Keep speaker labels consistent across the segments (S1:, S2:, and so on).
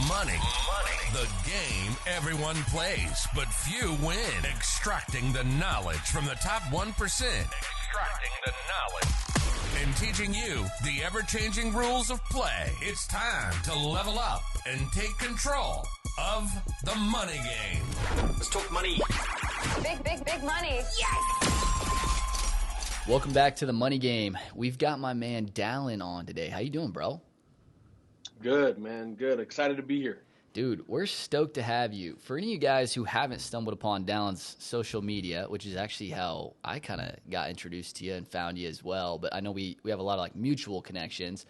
S1: Money. The game everyone plays, but few win. Extracting the knowledge from the top 1%. And teaching you the ever-changing rules of play. It's time to level up and take control of the money game.
S2: Let's talk money.
S3: Big money. Yes!
S4: Welcome back to the Money Game. We've got my man Dallin on today. How you doing, bro?
S5: Good, man. Good. Excited to be here.
S4: Dude, we're stoked to have you. For any of you guys who haven't stumbled upon Dallin's social media, which is actually how I kind of got introduced to you and found you as well, but I know we have a lot of like mutual connections.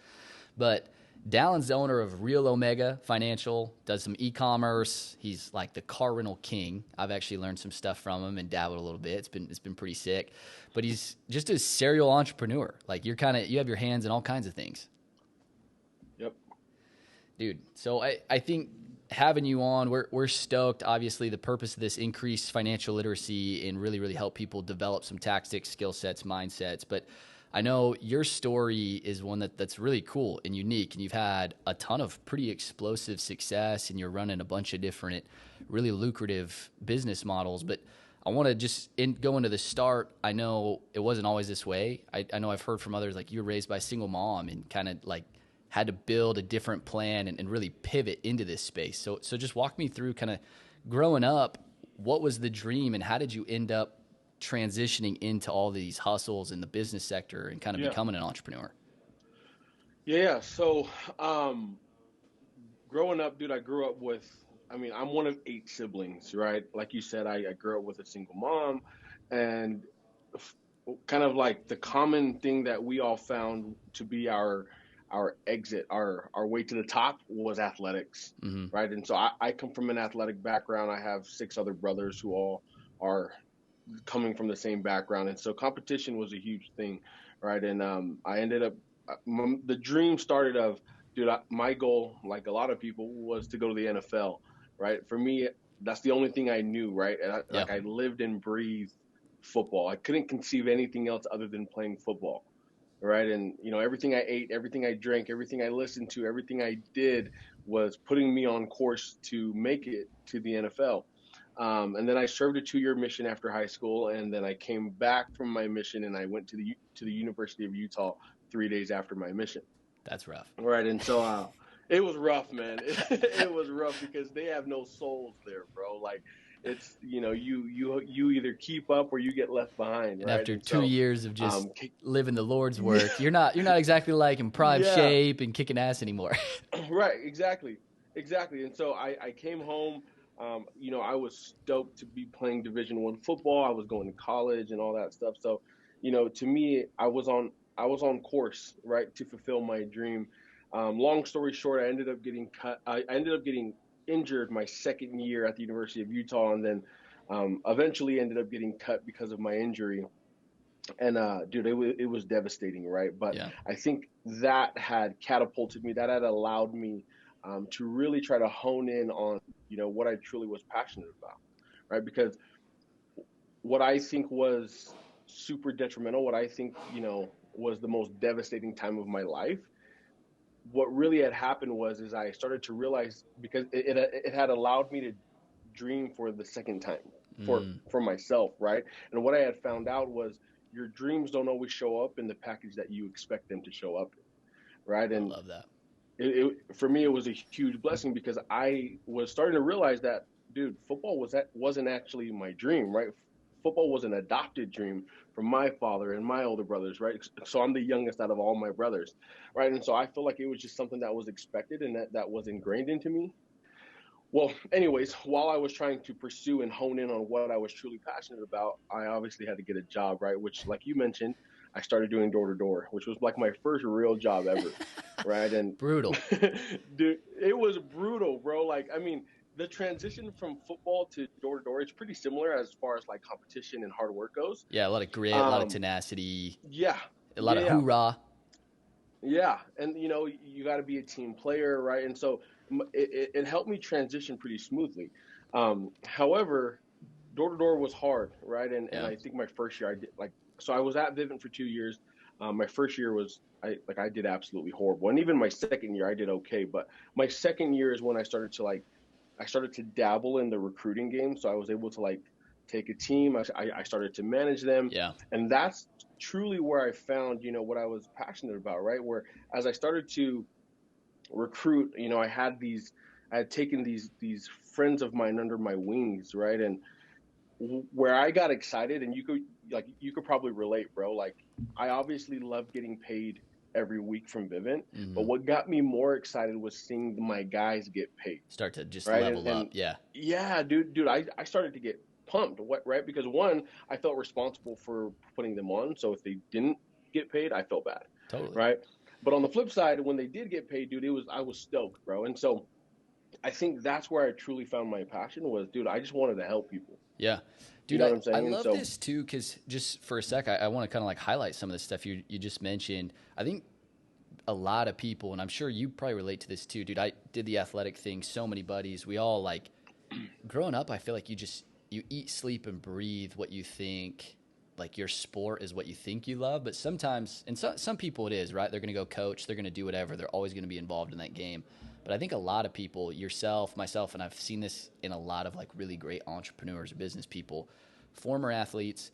S4: But Dallin's the owner of Real Omega Financial, does some e-commerce. He's like the car rental king. I've actually learned some stuff from him and dabbled a little bit. It's been pretty sick. But he's just a serial entrepreneur. Like you have your hands in all kinds of things.
S5: Yep.
S4: Dude, so I think having you on, we're stoked. Obviously, the purpose of this increased financial literacy and really help people develop some tactics, skill sets, mindsets. But I know your story is one that's really cool and unique, and you've had a ton of pretty explosive success, and you're running a bunch of different, really lucrative business models. But I want to just go into the start. I know it wasn't always this way. I know I've heard from others, like you were raised by a single mom and kind of like had to build a different plan and really pivot into this space. So just walk me through kind of growing up, what was the dream and how did you end up transitioning into all these hustles in the business sector and kind of becoming an entrepreneur?
S5: Yeah. So, growing up, dude, I grew up with, I'm one of 8 siblings, right? Like you said, I grew up with a single mom, and kind of like the common thing that we all found to be our exit, our way to the top was athletics, right? And so I come from an athletic background. I have 6 other brothers who all are coming from the same background, and so competition was a huge thing, right? And I ended up the dream started of, dude, my goal, like a lot of people, was to go to the NFL, right? For me, that's the only thing I knew, right? And like I lived and breathed football. I couldn't conceive anything else other than playing football, right? And everything I ate, everything I drank, everything I listened to, everything I did was putting me on course to make it to the NFL. And then I served a 2-year mission after high school, and then I came back from my mission and I went to the University of Utah 3 days after my mission.
S4: That's rough.
S5: Right, and so it was rough, man. It was rough because they have no souls there, bro. Like it's you either keep up or you get left behind.
S4: And
S5: right?
S4: after 2 years of just living the Lord's work, you're not exactly like in prime shape and kicking ass anymore.
S5: Right, exactly. And so I came home. I was stoked to be playing Division I football. I was going to college and all that stuff. So, to me, I was on course, right, to fulfill my dream. Long story short, I ended up getting cut. I ended up getting injured my second year at the University of Utah, and then eventually ended up getting cut because of my injury. And dude, it was devastating, right? But I think that had catapulted me. That had allowed me to really try to hone in on what I truly was passionate about, right? Because what I think was super detrimental, what I think was the most devastating time of my life, what really had happened is I started to realize, because it had allowed me to dream for the second time for myself, right? And what I had found out was your dreams don't always show up in the package that you expect them to show up in, right? And
S4: I love that.
S5: For me, it was a huge blessing because I was starting to realize that, dude, football wasn't actually my dream, right? Football was an adopted dream from my father and my older brothers, right? So I'm the youngest out of all my brothers, right? And so I feel like it was just something that was expected and that was ingrained into me. Well, anyways, while I was trying to pursue and hone in on what I was truly passionate about, I obviously had to get a job, right? Which, like you mentioned, I started doing door-to-door, which was like my first real job ever, right? And
S4: brutal.
S5: Dude, it was brutal, bro. Like, the transition from football to door-to-door is pretty similar as far as like competition and hard work goes.
S4: Yeah, a lot of grit, a lot of tenacity.
S5: Yeah.
S4: A lot of hoorah.
S5: Yeah, and you got to be a team player, right? And so it helped me transition pretty smoothly. However, door-to-door was hard, right? And I think my first year I did so I was at Vivint for 2 years. My first year was I did absolutely horrible, and even my second year I did okay. But my second year is when I started to dabble in the recruiting game, so I was able to like take a team. I started to manage them,
S4: Yeah.
S5: and that's truly where I found what I was passionate about, right? Where as I started to recruit, I had taken these friends of mine under my wings, right? And where I got excited, and you could probably relate, bro. Like I obviously love getting paid every week from Vivint, but what got me more excited was seeing my guys get paid,
S4: Start to just
S5: right?
S4: level up. Yeah.
S5: Yeah, dude, I started to get pumped, right? Because one, I felt responsible for putting them on, so if they didn't get paid, I felt bad,
S4: Totally.
S5: right? But on the flip side, when they did get paid, dude, I was stoked, bro. And so I think that's where I truly found my passion was, dude, I just wanted to help people.
S4: Yeah. Dude,
S5: You know what I'm saying?
S4: I love this too, because just for a sec, I want to kind of like highlight some of the stuff you just mentioned. I think a lot of people, and I'm sure you probably relate to this too, dude. I did the athletic thing, so many buddies. We all like, growing up, I feel like you eat, sleep, and breathe what you think, like your sport is what you think you love. But sometimes, and some people it is, right? They're going to go coach, they're going to do whatever. They're always going to be involved in that game. But I think a lot of people, yourself, myself, and I've seen this in a lot of like really great entrepreneurs or business people, former athletes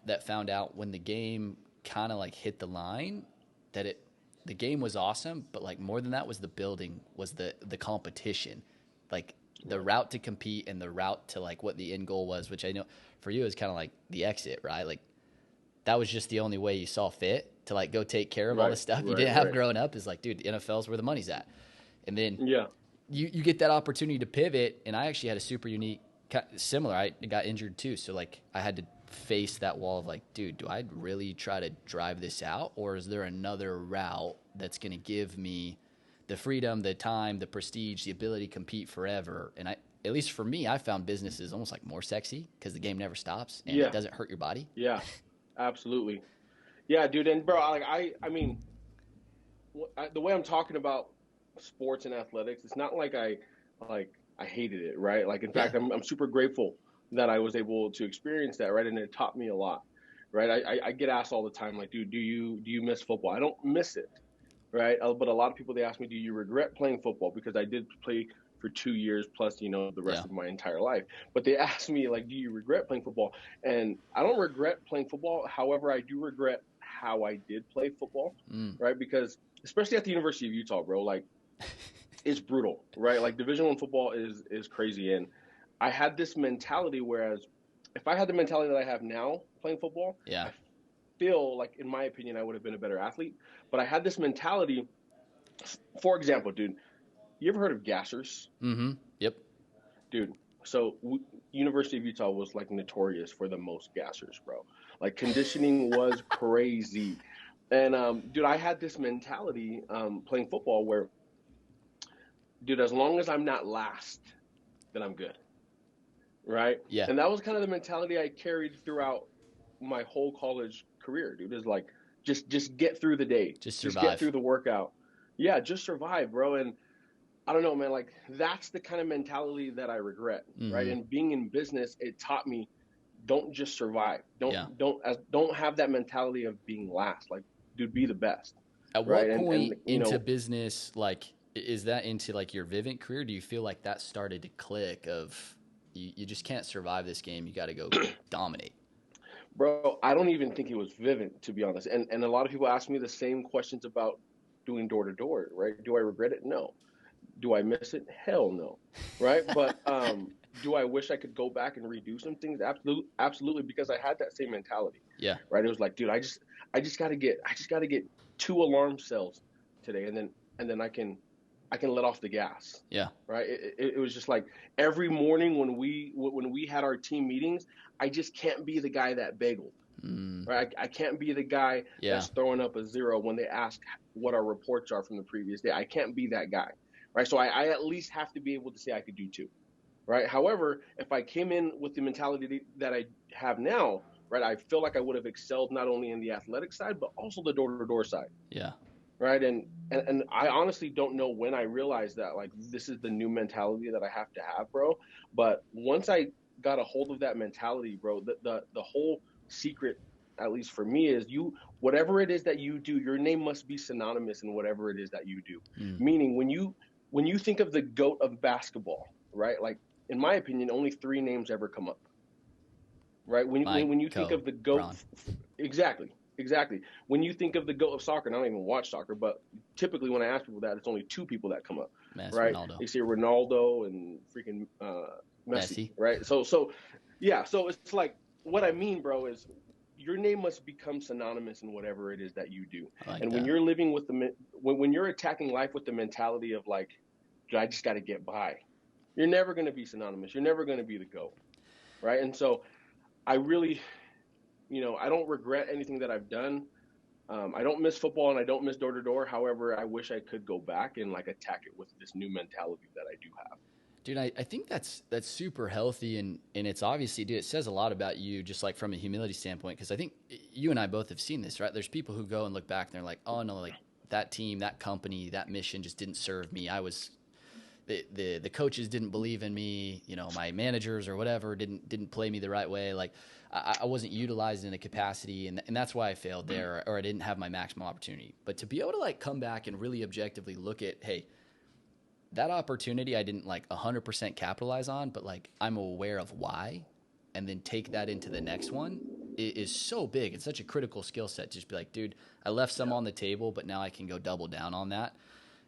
S4: that found out when the game kind of like hit the line that the game was awesome, but like more than that was the building, was the competition, like the route to compete and the route to like what the end goal was, which I know for you is kind of like the exit, right? Like that was just the only way you saw fit to like go take care of all the stuff you didn't have growing up, is like, dude, the NFL's where the money's at. And then you get that opportunity to pivot. And I actually had a super unique, similar, I got injured too. So like I had to face that wall of like, dude, do I really try to drive this out? Or is there another route that's going to give me the freedom, the time, the prestige, the ability to compete forever? And at least for me, I found businesses almost like more sexy because the game never stops and it doesn't hurt your body.
S5: Yeah, absolutely. Yeah, dude. And bro, like I mean, the way I'm talking about sports and athletics, it's not like I hated it, right? Like in fact, I'm super grateful that I was able to experience that, right? And it taught me a lot, right? I get asked all the time, like, dude, do you miss football? I don't miss it, right? But a lot of people, they ask me, do you regret playing football? Because I did play for 2 years plus, the rest of my entire life. But they ask me, like, do you regret playing football? And I don't regret playing football. However, I do regret how I did play football, right? Because especially at the University of Utah, bro, like it's brutal, right? Like Division I football is crazy. And I had this mentality, whereas if I had the mentality that I have now playing football, I feel like, in my opinion, I would have been a better athlete. But I had this mentality. For example, dude, you ever heard of gassers?
S4: Mm-hmm. Yep.
S5: Dude, so University of Utah was like notorious for the most gassers, bro. Like conditioning was crazy. And dude, I had this mentality playing football where, dude, as long as I'm not last, then I'm good. Right?
S4: Yeah.
S5: And that was kind of the mentality I carried throughout my whole college career, dude. Is like just get through the day.
S4: Just survive.
S5: Just get through the workout. Yeah, just survive, bro. And I don't know, man, like that's the kind of mentality that I regret, right? And being in business, it taught me, don't just survive. Don't have that mentality of being last. Like, dude, be the best.
S4: At what point into business, like, is that into like your Vivint career? Do you feel like that started to click of you just can't survive this game, you got to go dominate?
S5: Bro, I don't even think it was Vivint, to be honest. And a lot of people ask me the same questions about doing door to door, right? Do I regret it? No. Do I miss it? Hell no. Right? But do I wish I could go back and redo some things? Absolutely, because I had that same mentality.
S4: Yeah.
S5: Right? It was like, dude, I just got to get 2 alarm cells today, and then I can let off the gas.
S4: Yeah.
S5: Right. It was just like every morning when we had our team meetings, I just can't be the guy that bageled. Right. I can't be the guy that's throwing up a 0 when they ask what our reports are from the previous day. I can't be that guy. Right. So I at least have to be able to say I could do 2. Right. However, if I came in with the mentality that I have now, right, I feel like I would have excelled not only in the athletic side, but also the door to door side.
S4: Yeah.
S5: Right. And I honestly don't know when I realized that, like, this is the new mentality that I have to have, bro. But once I got a hold of that mentality, bro, the whole secret at least for me, is whatever it is that you do, your name must be synonymous in whatever it is that you do. Meaning when you think of the GOAT of basketball, right? Like, in my opinion, only 3 names ever come up, right? When you think of the GOAT, exactly. When you think of the GOAT of soccer, and I don't even watch soccer, but typically when I ask people that, it's only 2 people that come up, right?
S4: Ronaldo.
S5: They say Ronaldo and freaking Messi, right? So it's like, what I mean, bro, is your name must become synonymous in whatever it is that you do. When you're living with when you're attacking life with the mentality of like, I just got to get by, you're never going to be synonymous. You're never going to be the GOAT, right? And so I really, I don't regret anything that I've done. I don't miss football and I don't miss door to door. However, I wish I could go back and like attack it with this new mentality that I do have.
S4: Dude, I think that's super healthy, and it's obviously, dude, it says a lot about you, just like from a humility standpoint, because I think you and I both have seen this, right? There's people who go and look back and they're like, oh no, like that team, that company, that mission just didn't serve me. The coaches didn't believe in me, my managers or whatever didn't play me the right way. Like I wasn't utilized in a capacity, and that's why I failed there, or I didn't have my maximum opportunity. But to be able to like come back and really objectively look at, hey, that opportunity I didn't like 100% capitalize on, but like I'm aware of why, and then take that into the next one is so big. It's such a critical skill set. Just be like, dude, I left some on the table, but now I can go double down on that.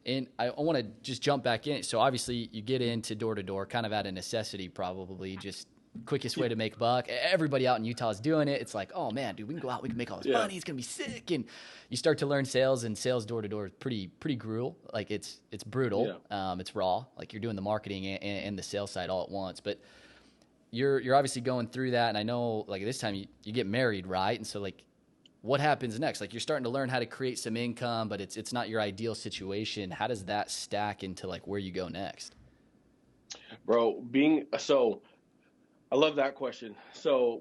S4: And I want to just jump back in. So obviously you get into door to door kind of out of necessity, probably just quickest way to make buck. Everybody out in Utah is doing it. It's like, oh man, dude, we can go out, we can make all this money. It's going to be sick. And you start to learn sales, and sales door to door is pretty gruel. Like it's brutal. It's raw. Like you're doing the marketing and the sales side all at once, but you're obviously going through that. And I know like this time you get married, right? And so like, what happens next? Like you're starting to learn how to create some income, but it's not your ideal situation. How does that stack into like where you go next?
S5: Bro, I love that question. So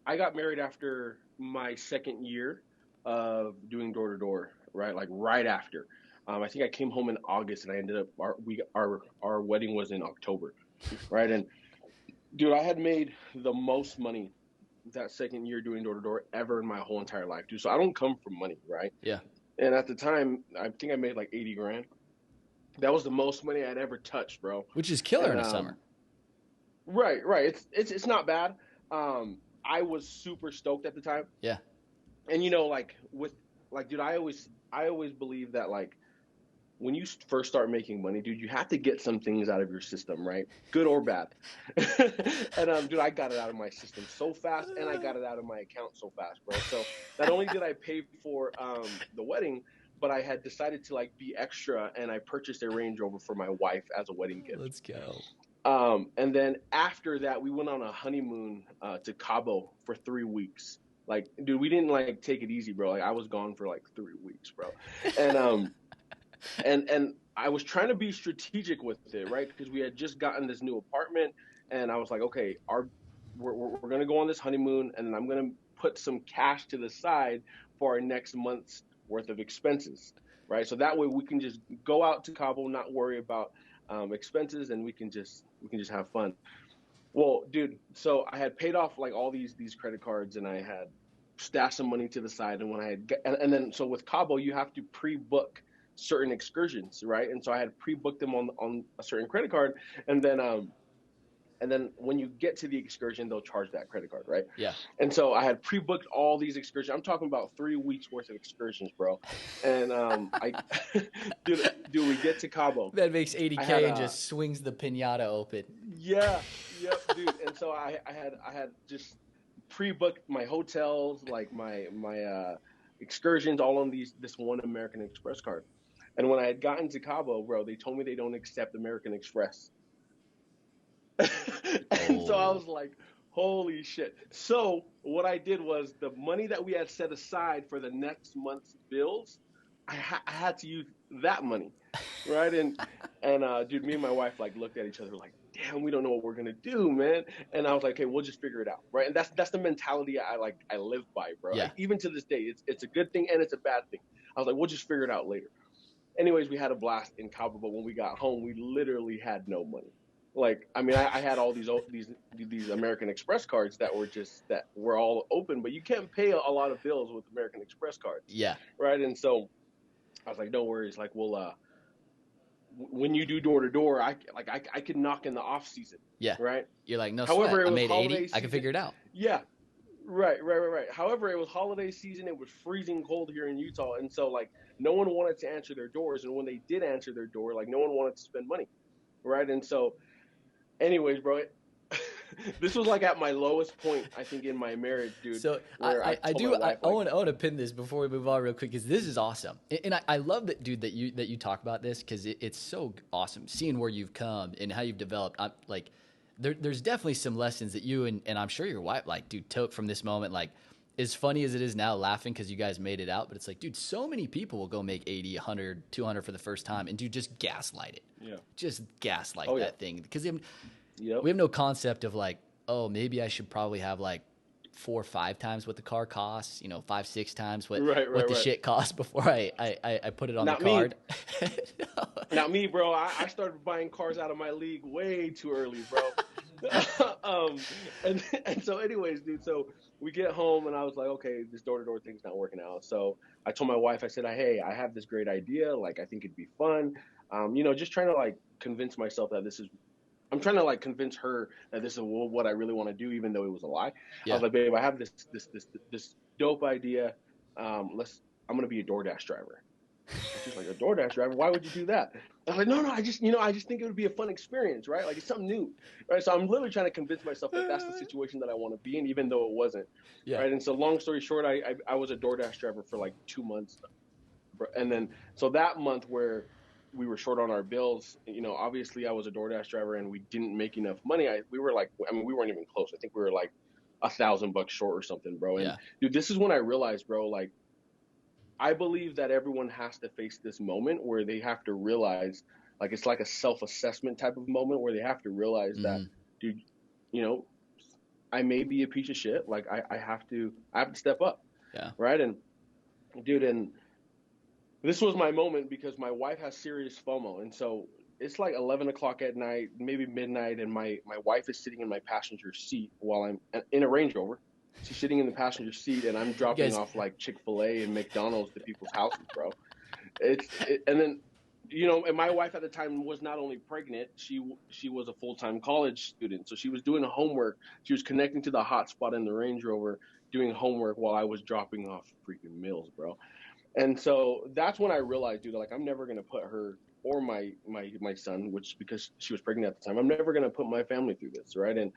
S5: I got married after my second year of doing door to door, right? Like right after. I think I came home in August, and I ended up our wedding was in October, right? And dude, I had made the most money that second year doing door to door ever in my whole entire life, dude. So I don't come from money, right?
S4: Yeah.
S5: And at the time, I think I made like 80 grand. That was the most money I'd ever touched, bro.
S4: Which is killer in the summer.
S5: Right. It's not bad. I was super stoked at the time.
S4: Yeah.
S5: And dude, I always believe that like when you first start making money, dude, you have to get some things out of your system, right? Good or bad. And dude, I got it out of my system so fast, and I got it out of my account so fast, bro. So not only did I pay for the wedding, but I had decided to like be extra, and I purchased a Range Rover for my wife as a wedding gift.
S4: Let's go.
S5: And then after that, we went on a honeymoon to Cabo for 3 weeks. Like, dude, we didn't like take it easy, bro. Like, I was gone for like 3 weeks, bro. And and I was trying to be strategic with it, right? Because we had just gotten this new apartment, and I was like, okay, we're gonna go on this honeymoon, and then I'm gonna put some cash to the side for our next month's worth of expenses, right? So that way we can just go out to Cabo, not worry about expenses, and we can just have fun. Well, dude, so I had paid off like all these credit cards, and I had stashed some money to the side. And when I had, and then so with Cabo, you have to pre-book certain excursions, right? And so I had pre-booked them on a certain credit card, and then when you get to the excursion, they'll charge that credit card, right?
S4: Yeah.
S5: And so I had pre-booked all these excursions. I'm talking about 3 weeks worth of excursions, bro. And dude, we get to Cabo.
S4: That makes $80K and just swings the pinata open.
S5: Yeah, yep, dude. And so I had just pre-booked my hotels, like my excursions, all on this one American Express card. And when I had gotten to Cabo, bro, they told me they don't accept American Express. And so I was like, holy shit. So what I did was the money that we had set aside for the next month's bills, I had to use that money, right? And dude, me and my wife like looked at each other like, damn, we don't know what we're gonna do, man. And I was like, okay, we'll just figure it out, right? And that's the mentality I live by, bro.
S4: Yeah.
S5: Like, even to this day, it's a good thing and it's a bad thing. I was like, we'll just figure it out later. Anyways, we had a blast in Cabo, but when we got home, we literally had no money. Like, I mean, I had all these American Express cards that were all open, but you can't pay a lot of bills with American Express cards,
S4: Yeah.
S5: right? And so I was like, no worries, like when you do door to door, I could knock in the off season,
S4: Yeah.
S5: right?
S4: You're like, no sweat.
S5: However, it
S4: I
S5: was
S4: made
S5: holiday
S4: 80. I can
S5: season.
S4: figure it out.
S5: Yeah, right. However, it was holiday season. It was freezing cold here in Utah, and so like no one wanted to answer their doors, and when they did answer their door, like no one wanted to spend money, right? And so, anyways, bro, this was like at my lowest point, I think, in my marriage, dude.
S4: So I want to pin this before we move on real quick, because this is awesome, and I love that, dude, that you talk about this, because it's so awesome seeing where you've come and how you've developed. I'm like, there's definitely some lessons that you and I'm sure your wife, like, dude, took from this moment. Like, as funny as it is now, laughing because you guys made it out, but it's like, dude, so many people will go make 80, 100, 200 for the first time, and dude, just gaslight it.
S5: Yeah.
S4: Just gaslight that thing, because we have no concept of like, oh, maybe I should probably have like 4 or 5 times what the car costs, 5, 6 times what the shit costs before I put it on the card.
S5: Not me, bro. I started buying cars out of my league way too early, bro. And so anyways, dude, so we get home and I was like, okay, this door-to-door thing's not working out. So I told my wife, I said, hey, I have this great idea. Like, I think it'd be fun. Just trying to like convince myself that I'm trying to like convince her that this is what I really want to do, even though it was a lie. Yeah. I was like, babe, I have this dope idea. I'm going to be a DoorDash driver. She's like, a DoorDash driver? Why would you do that? I was like, no, I just think it would be a fun experience, right? Like, it's something new, right? So I'm literally trying to convince myself that that's the situation that I want to be in, even though it wasn't, right? And so long story short, I was a DoorDash driver for like 2 months. And then, so that month where we were short on our bills, obviously I was a DoorDash driver and we didn't make enough money. We weren't even close. I think we were like $1,000 short or something, bro. And dude, this is when I realized, bro, like, I believe that everyone has to face this moment where they have to realize, like, it's like a self-assessment type of moment where they have to realize that, dude, I may be a piece of shit. Like, I have to step up.
S4: Yeah.
S5: Right. And dude, and this was my moment because my wife has serious FOMO. And so it's like 11 o'clock at night, maybe midnight. And my wife is sitting in my passenger seat while I'm in a Range Rover. She's sitting in the passenger seat and I'm dropping off like Chick-fil-A and McDonald's to people's houses, bro. And then, and my wife at the time was not only pregnant, she was a full-time college student. So she was doing homework. She was connecting to the hotspot in the Range Rover, doing homework while I was dropping off freaking meals, bro. And so that's when I realized, dude, like, I'm never going to put her or my son, because she was pregnant at the time, I'm never going to put my family through this, right? And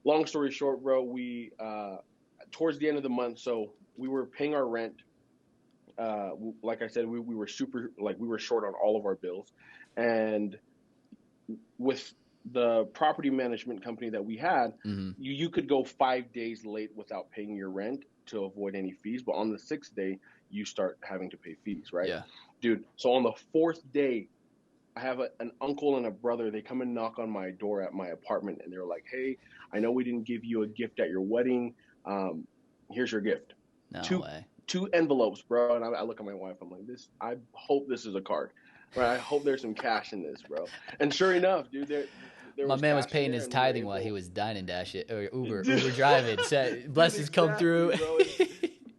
S5: long story short, bro, we towards the end of the month, so we were paying our rent. Like I said, we were we were short on all of our bills. And with the property management company that we had, you could go 5 days late without paying your rent to avoid any fees. But on the 6th day, you start having to pay fees, right?
S4: Yeah.
S5: Dude, so on the 4th day, I have an uncle and a brother. They come and knock on my door at my apartment, and they're like, hey, I know we didn't give you a gift at your wedding. Here's your gift.
S4: No way.
S5: 2 envelopes, bro. And I look at my wife. I'm like, I hope this is a card. Right? I hope there's some cash in this, bro. And sure enough, dude,
S4: my man was paying his tithing while he was dining dash it, or Uber driving. So blessings come through.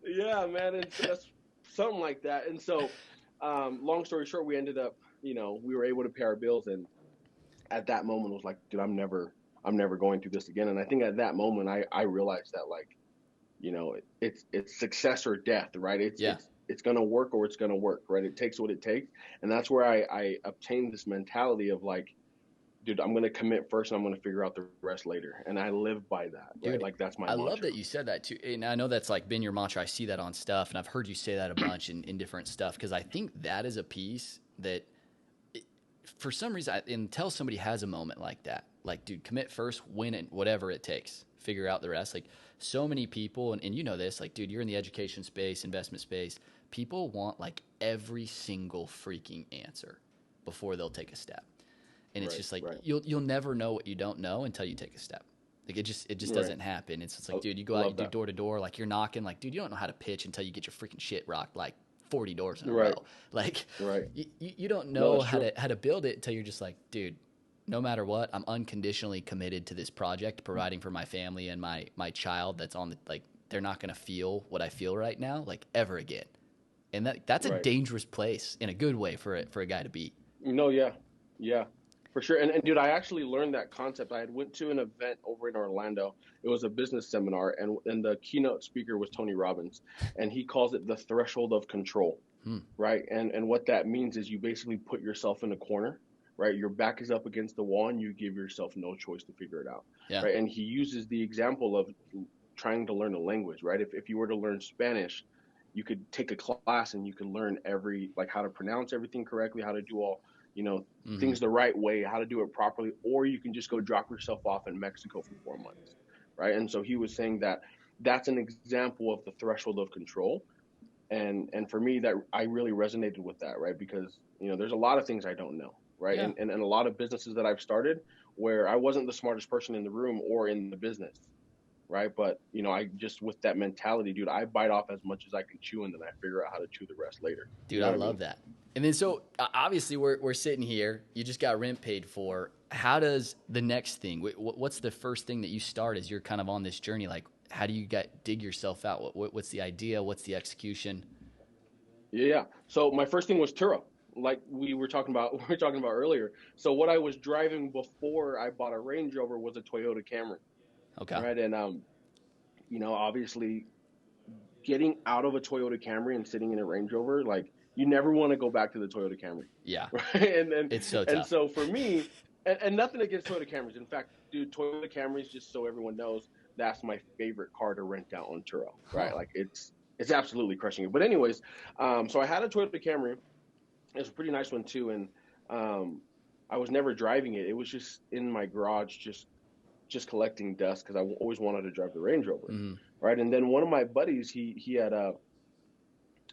S5: Yeah, man. And so that's something like that. And so, long story short, we ended up, we were able to pay our bills. And at that moment, it was like, dude, I'm never going through this again. And I think at that moment, I realized that, like, it's success or death, right? It's going to work or it's going to work, right? It takes what it takes. And that's where I obtained this mentality of like, dude, I'm going to commit first and I'm going to figure out the rest later. And I live by that, right?
S4: Dude,
S5: like, that's my mantra.
S4: I love that you said that too. And I know that's like been your mantra. I see that on stuff and I've heard you say that a bunch in different stuff. Cause I think that is a piece that for some reason, until somebody has a moment like that, like, dude, commit first, win it, whatever it takes, figure out the rest. Like, so many people, and you know this, like, dude, you're in the education space, investment space, people want like every single freaking answer before they'll take a step. And it's just like, you'll never know what you don't know until you take a step. Like, it just doesn't happen. It's just like, dude, you go out, you do door to door, like, you're knocking, like, dude, you don't know how to pitch until you get your freaking shit rocked like 40 doors in a row. Like, you don't know how to build it until you're just like, dude, no matter what, I'm unconditionally committed to this project, providing for my family and my child that's on the, like, they're not going to feel what I feel right now, like, ever again. And that's a
S5: Right.
S4: dangerous place in a good way for a guy to be.
S5: No, yeah, for sure. And dude, I actually learned that concept. I had went to an event over in Orlando. It was a business seminar, and the keynote speaker was Tony Robbins, and he calls it the threshold of control, right? And what that means is you basically put yourself in a corner, right? Your back is up against the wall, and you give yourself no choice to figure it out,
S4: Yeah.
S5: right? And he uses the example of trying to learn a language, right? If you were to learn Spanish, you could take a class and you can learn like how to pronounce everything correctly, how to do all, things the right way, how to do it properly, or you can just go drop yourself off in Mexico for 4 months, right? And so he was saying that that's an example of the threshold of control. And for me, that I really resonated with that, right? Because, there's a lot of things I don't know, right?
S4: Yeah.
S5: And a lot of businesses that I've started where I wasn't the smartest person in the room or in the business, right? But, I just, with that mentality, dude, I bite off as much as I can chew, and then I figure out how to chew the rest later.
S4: Dude, I love that. And then, so obviously we're sitting here, you just got rent paid for. How does the next thing, what's the first thing that you start as you're kind of on this journey? Like, how do you dig yourself out? What's the idea? What's the execution?
S5: Yeah. So my first thing was Turo, like we were talking about earlier. So what I was driving before I bought a Range Rover was a Toyota Camry.
S4: Okay.
S5: Right. And, obviously getting out of a Toyota Camry and sitting in a Range Rover, like, you never want to go back to the Toyota Camry.
S4: Yeah.
S5: Right. And
S4: it's so tough.
S5: And so for me, and nothing against Toyota Camrys. In fact, dude, Toyota Camrys, just so everyone knows, that's my favorite car to rent out on Turo. Right. Like, it's absolutely crushing it. But anyways, so I had a Toyota Camry. It was a pretty nice one too. And, I was never driving it. It was just in my garage, just collecting dust, because I always wanted to drive the Range Rover, right? And then one of my buddies, he had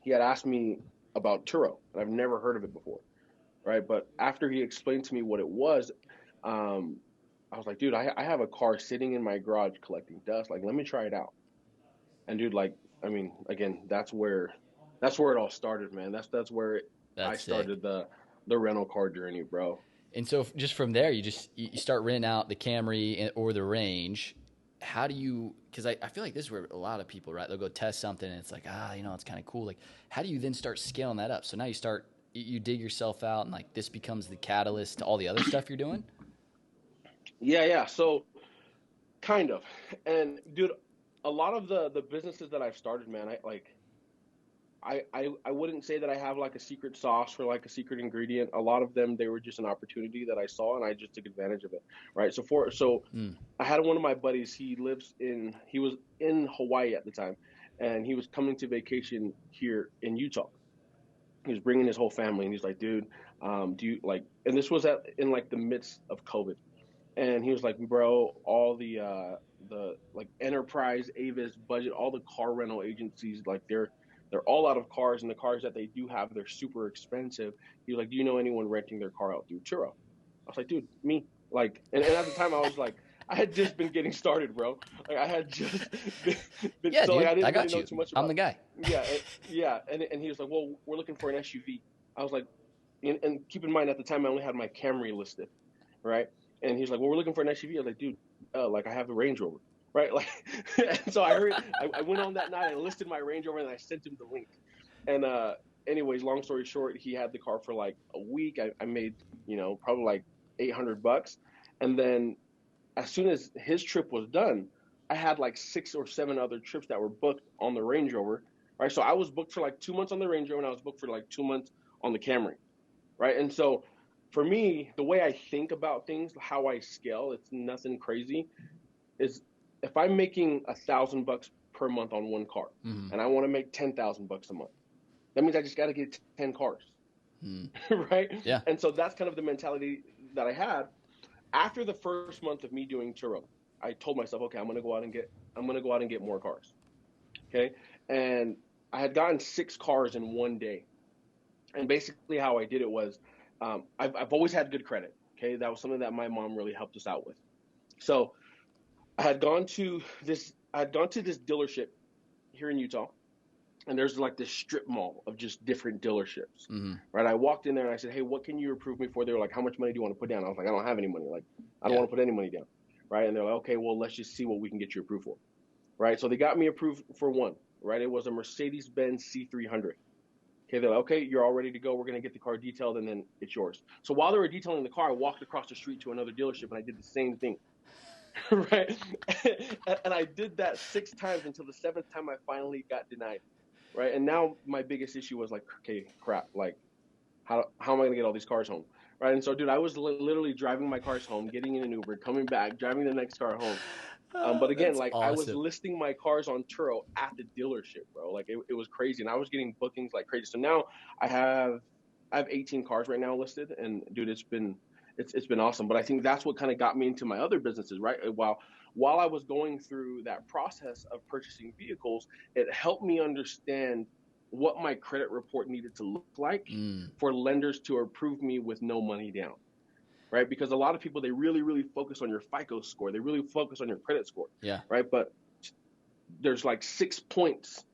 S5: asked me about Turo, and I've never heard of it before, right? But after he explained to me what it was, I was like, dude, I have a car sitting in my garage collecting dust. Like, let me try it out. And dude, like, I mean, again, that's where it all started, man. That's where I started the rental car journey, bro.
S4: And so just from there, you start renting out the Camry or the Range. How do you, because I feel like this is where a lot of people, right, they'll go test something and it's like, it's kind of cool. Like, how do you then start scaling that up? So now you dig yourself out, and like this becomes the catalyst to all the other stuff you're doing?
S5: Yeah. So kind of. And dude, a lot of the businesses that I've started, man, I wouldn't say that I have like a secret sauce or like a secret ingredient. A lot of them, they were just an opportunity that I saw, and I just took advantage of it. Right. So I had one of my buddies, he was in Hawaii at the time, and he was coming to vacation here in Utah. He was bringing his whole family, and he's like, dude, do you like, and this was in like the midst of COVID. And he was like, bro, all the like Enterprise, Avis, Budget, all the car rental agencies, like they're all out of cars, and the cars that they do have, they're super expensive. He was like, do you know anyone renting their car out through Turo? I was like, dude, me. Like, and at the time I was like, I had just been getting started, bro. Like, I had just been
S4: yeah,
S5: so
S4: dude,
S5: like, I didn't
S4: I got
S5: really
S4: you.
S5: know too much about
S4: I'm the guy.
S5: Yeah. And he was like, well, we're looking for an SUV. I was like, and keep in mind at the time I only had my Camry listed, right? And he's like, well, we're looking for an SUV. I was like, dude, like, I have the Range Rover. Right, like, and so I went on that night, I listed my Range Rover, and I sent him the link. And anyways, long story short, he had the car for like a week. I made, probably like $800, and then as soon as his trip was done, I had like 6 or 7 other trips that were booked on the Range Rover. Right, so I was booked for like 2 months on the Range Rover, and I was booked for like 2 months on the Camry. Right, and so for me, the way I think about things, how I scale, it's nothing crazy, is if I'm making $1,000 per month on one car, and I want to make $10,000 a month, that means I just got to get 10 cars, right?
S4: Yeah.
S5: And so that's kind of the mentality that I had. After the first month of me doing Turo, I told myself, okay, I'm going to go out and get more cars. Okay, and I had gotten 6 cars in one day, and basically how I did it was, I've always had good credit. Okay, that was something that my mom really helped us out with. So I had gone to this dealership here in Utah, and there's like this strip mall of just different dealerships,
S4: Mm-hmm.
S5: right? I walked in there and I said, hey, what can you approve me for? They were like, how much money do you want to put down? I was like, I don't have any money. Like, I don't want to put any money down, right? And they're like, okay, well, let's just see what we can get you approved for, right? So they got me approved for one, right? It was a Mercedes-Benz C300. Okay, they're like, okay, you're all ready to go. We're going to get the car detailed, and then it's yours. So while they were detailing the car, I walked across the street to another dealership, and I did the same thing, right? And I did that 6 times until the 7th time I finally got denied, right? And now my biggest issue was like, okay, crap, like, how am I going to get all these cars home, right? And so, dude, I was literally driving my cars home, getting in an Uber, coming back, driving the next car home. But again, like
S4: awesome.
S5: I was listing my cars on Turo at the dealership, bro. Like it was crazy, and I was getting bookings like crazy. So now I have 18 cars right now listed, and dude, it's been awesome. But I think that's what kind of got me into my other businesses, right? While I was going through that process of purchasing vehicles, it helped me understand what my credit report needed to look like for lenders to approve me with no money down. Right? Because a lot of people, they really, really focus on your FICO score. They really focus on your credit score.
S4: Yeah.
S5: Right. But there's like 6 points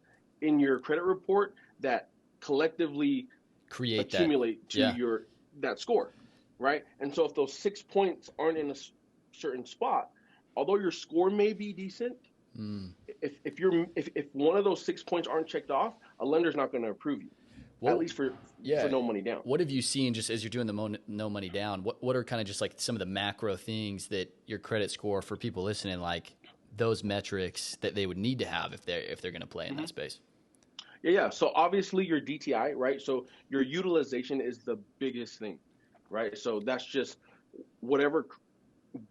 S5: in your credit report that collectively accumulate to that score. Right. And so if those 6 points aren't in a certain spot, although your score may be decent, if one of those 6 points aren't checked off, a lender's not going to approve you. Well, at least for no money down.
S4: What have you seen just as you're doing the no money down? What are kind of just like some of the macro things that your credit score, for people listening, like those metrics that they would need to have if they're going to play in that space?
S5: Yeah. So obviously your DTI, right? So your utilization is the biggest thing, right? So that's just whatever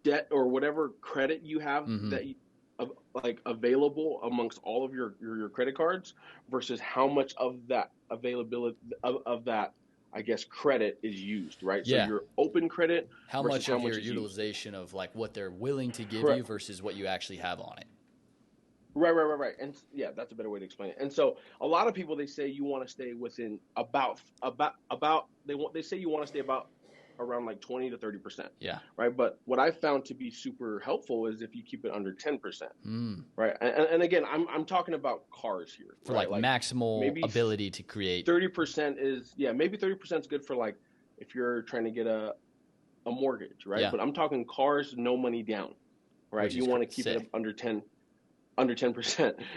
S5: debt or whatever credit you have that like available amongst all of your credit cards versus how much of that availability of that, I guess, credit is used, right? So your open credit,
S4: how much of your utilization of like what they're willing to give you versus what you actually have on it.
S5: Right. And yeah, that's a better way to explain it. And so a lot of people, they say you want to stay within they say you want to stay about around like 20 to 30%.
S4: Yeah.
S5: Right. But what I found to be super helpful is if you keep it under 10%. Right. And again, I'm talking about cars here.
S4: For like maximal ability to create.
S5: 30% is, maybe 30% is good for like if you're trying to get a mortgage. Right. Yeah. But I'm talking cars, no money down. Right. You want to keep it under 10%.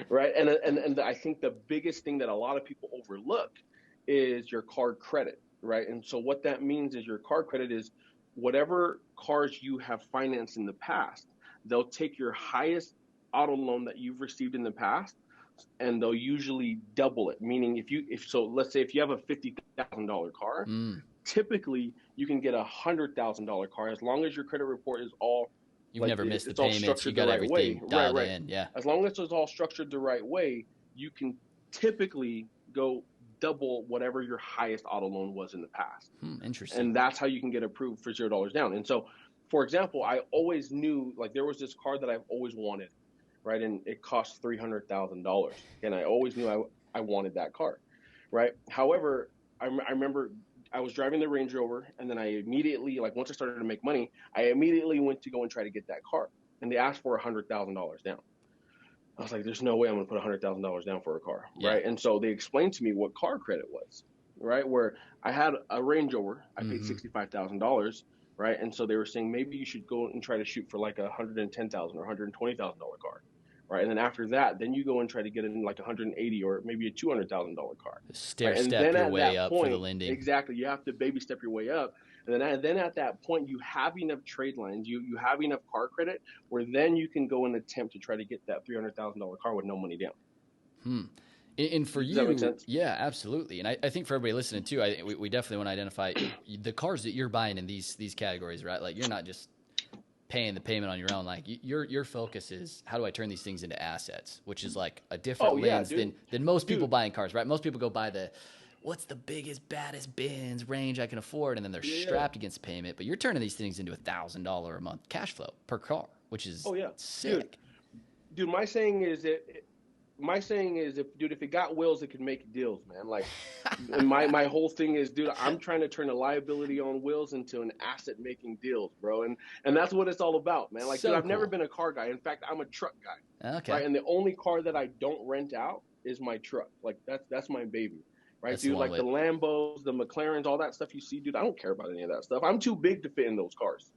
S5: Right. And I think the biggest thing that a lot of people overlook is your card credit. Right. And so what that means is your card credit is whatever cars you have financed in the past, they'll take your highest auto loan that you've received in the past, and they'll usually double it. Meaning let's say if you have a $50,000 car, typically you can get a $100,000 car as long as your credit report is all.
S4: You've never missed the payments. You got everything dialed in. Yeah.
S5: As long as it's all structured the right way, you can typically go double whatever your highest auto loan was in the past.
S4: Interesting.
S5: And that's how you can get approved for $0 down. And so, for example, I always knew, like, there was this car that I've always wanted, right? And it cost $300,000. And I always knew I wanted that car, right? However, I remember I was driving the Range Rover, and then I immediately, like, once I started to make money, I immediately went to go and try to get that car. And they asked for $100,000 down. I was like, there's no way I'm going to put $100,000 down for a car, right? And so they explained to me what car credit was, right? Where I had a Range Rover, I paid $65,000, right? And so they were saying maybe you should go and try to shoot for like a $110,000 or $120,000 car, right? And then after that, then you go and try to get in like $180,000 or maybe a $200,000 car.
S4: Step your way up for the lending.
S5: Exactly, you have to baby step your way up. And then at that point, you have enough trade lines, you have enough car credit, where then you can go and attempt to try to get that $300,000 car with no money down.
S4: And for you,
S5: does that make sense?
S4: Yeah, absolutely. And I think for everybody listening too, we definitely want to identify the cars that you're buying in these categories, right? Like you're not just paying the payment on your own. Like your focus is how do I turn these things into assets, which is like a different lens than most people buying cars, right? Most people go buy what's the biggest, baddest Benz range I can afford, and then they're strapped against payment. But you're turning these things into $1,000 a month cash flow per car, which is sick.
S5: Dude, my saying is if it got wheels, it could make deals, man. Like, and my whole thing is, dude, I'm trying to turn a liability on wheels into an asset making deals, bro. And that's what it's all about, man. Like, dude, I've never been a car guy. In fact, I'm a truck guy.
S4: Okay.
S5: Right? And the only car that I don't rent out is my truck. Like that's my baby. Right,
S4: That's
S5: dude,
S4: the one
S5: like the Lambos, the McLarens, all that stuff you see, dude, I don't care about any of that stuff. I'm too big to fit in those cars,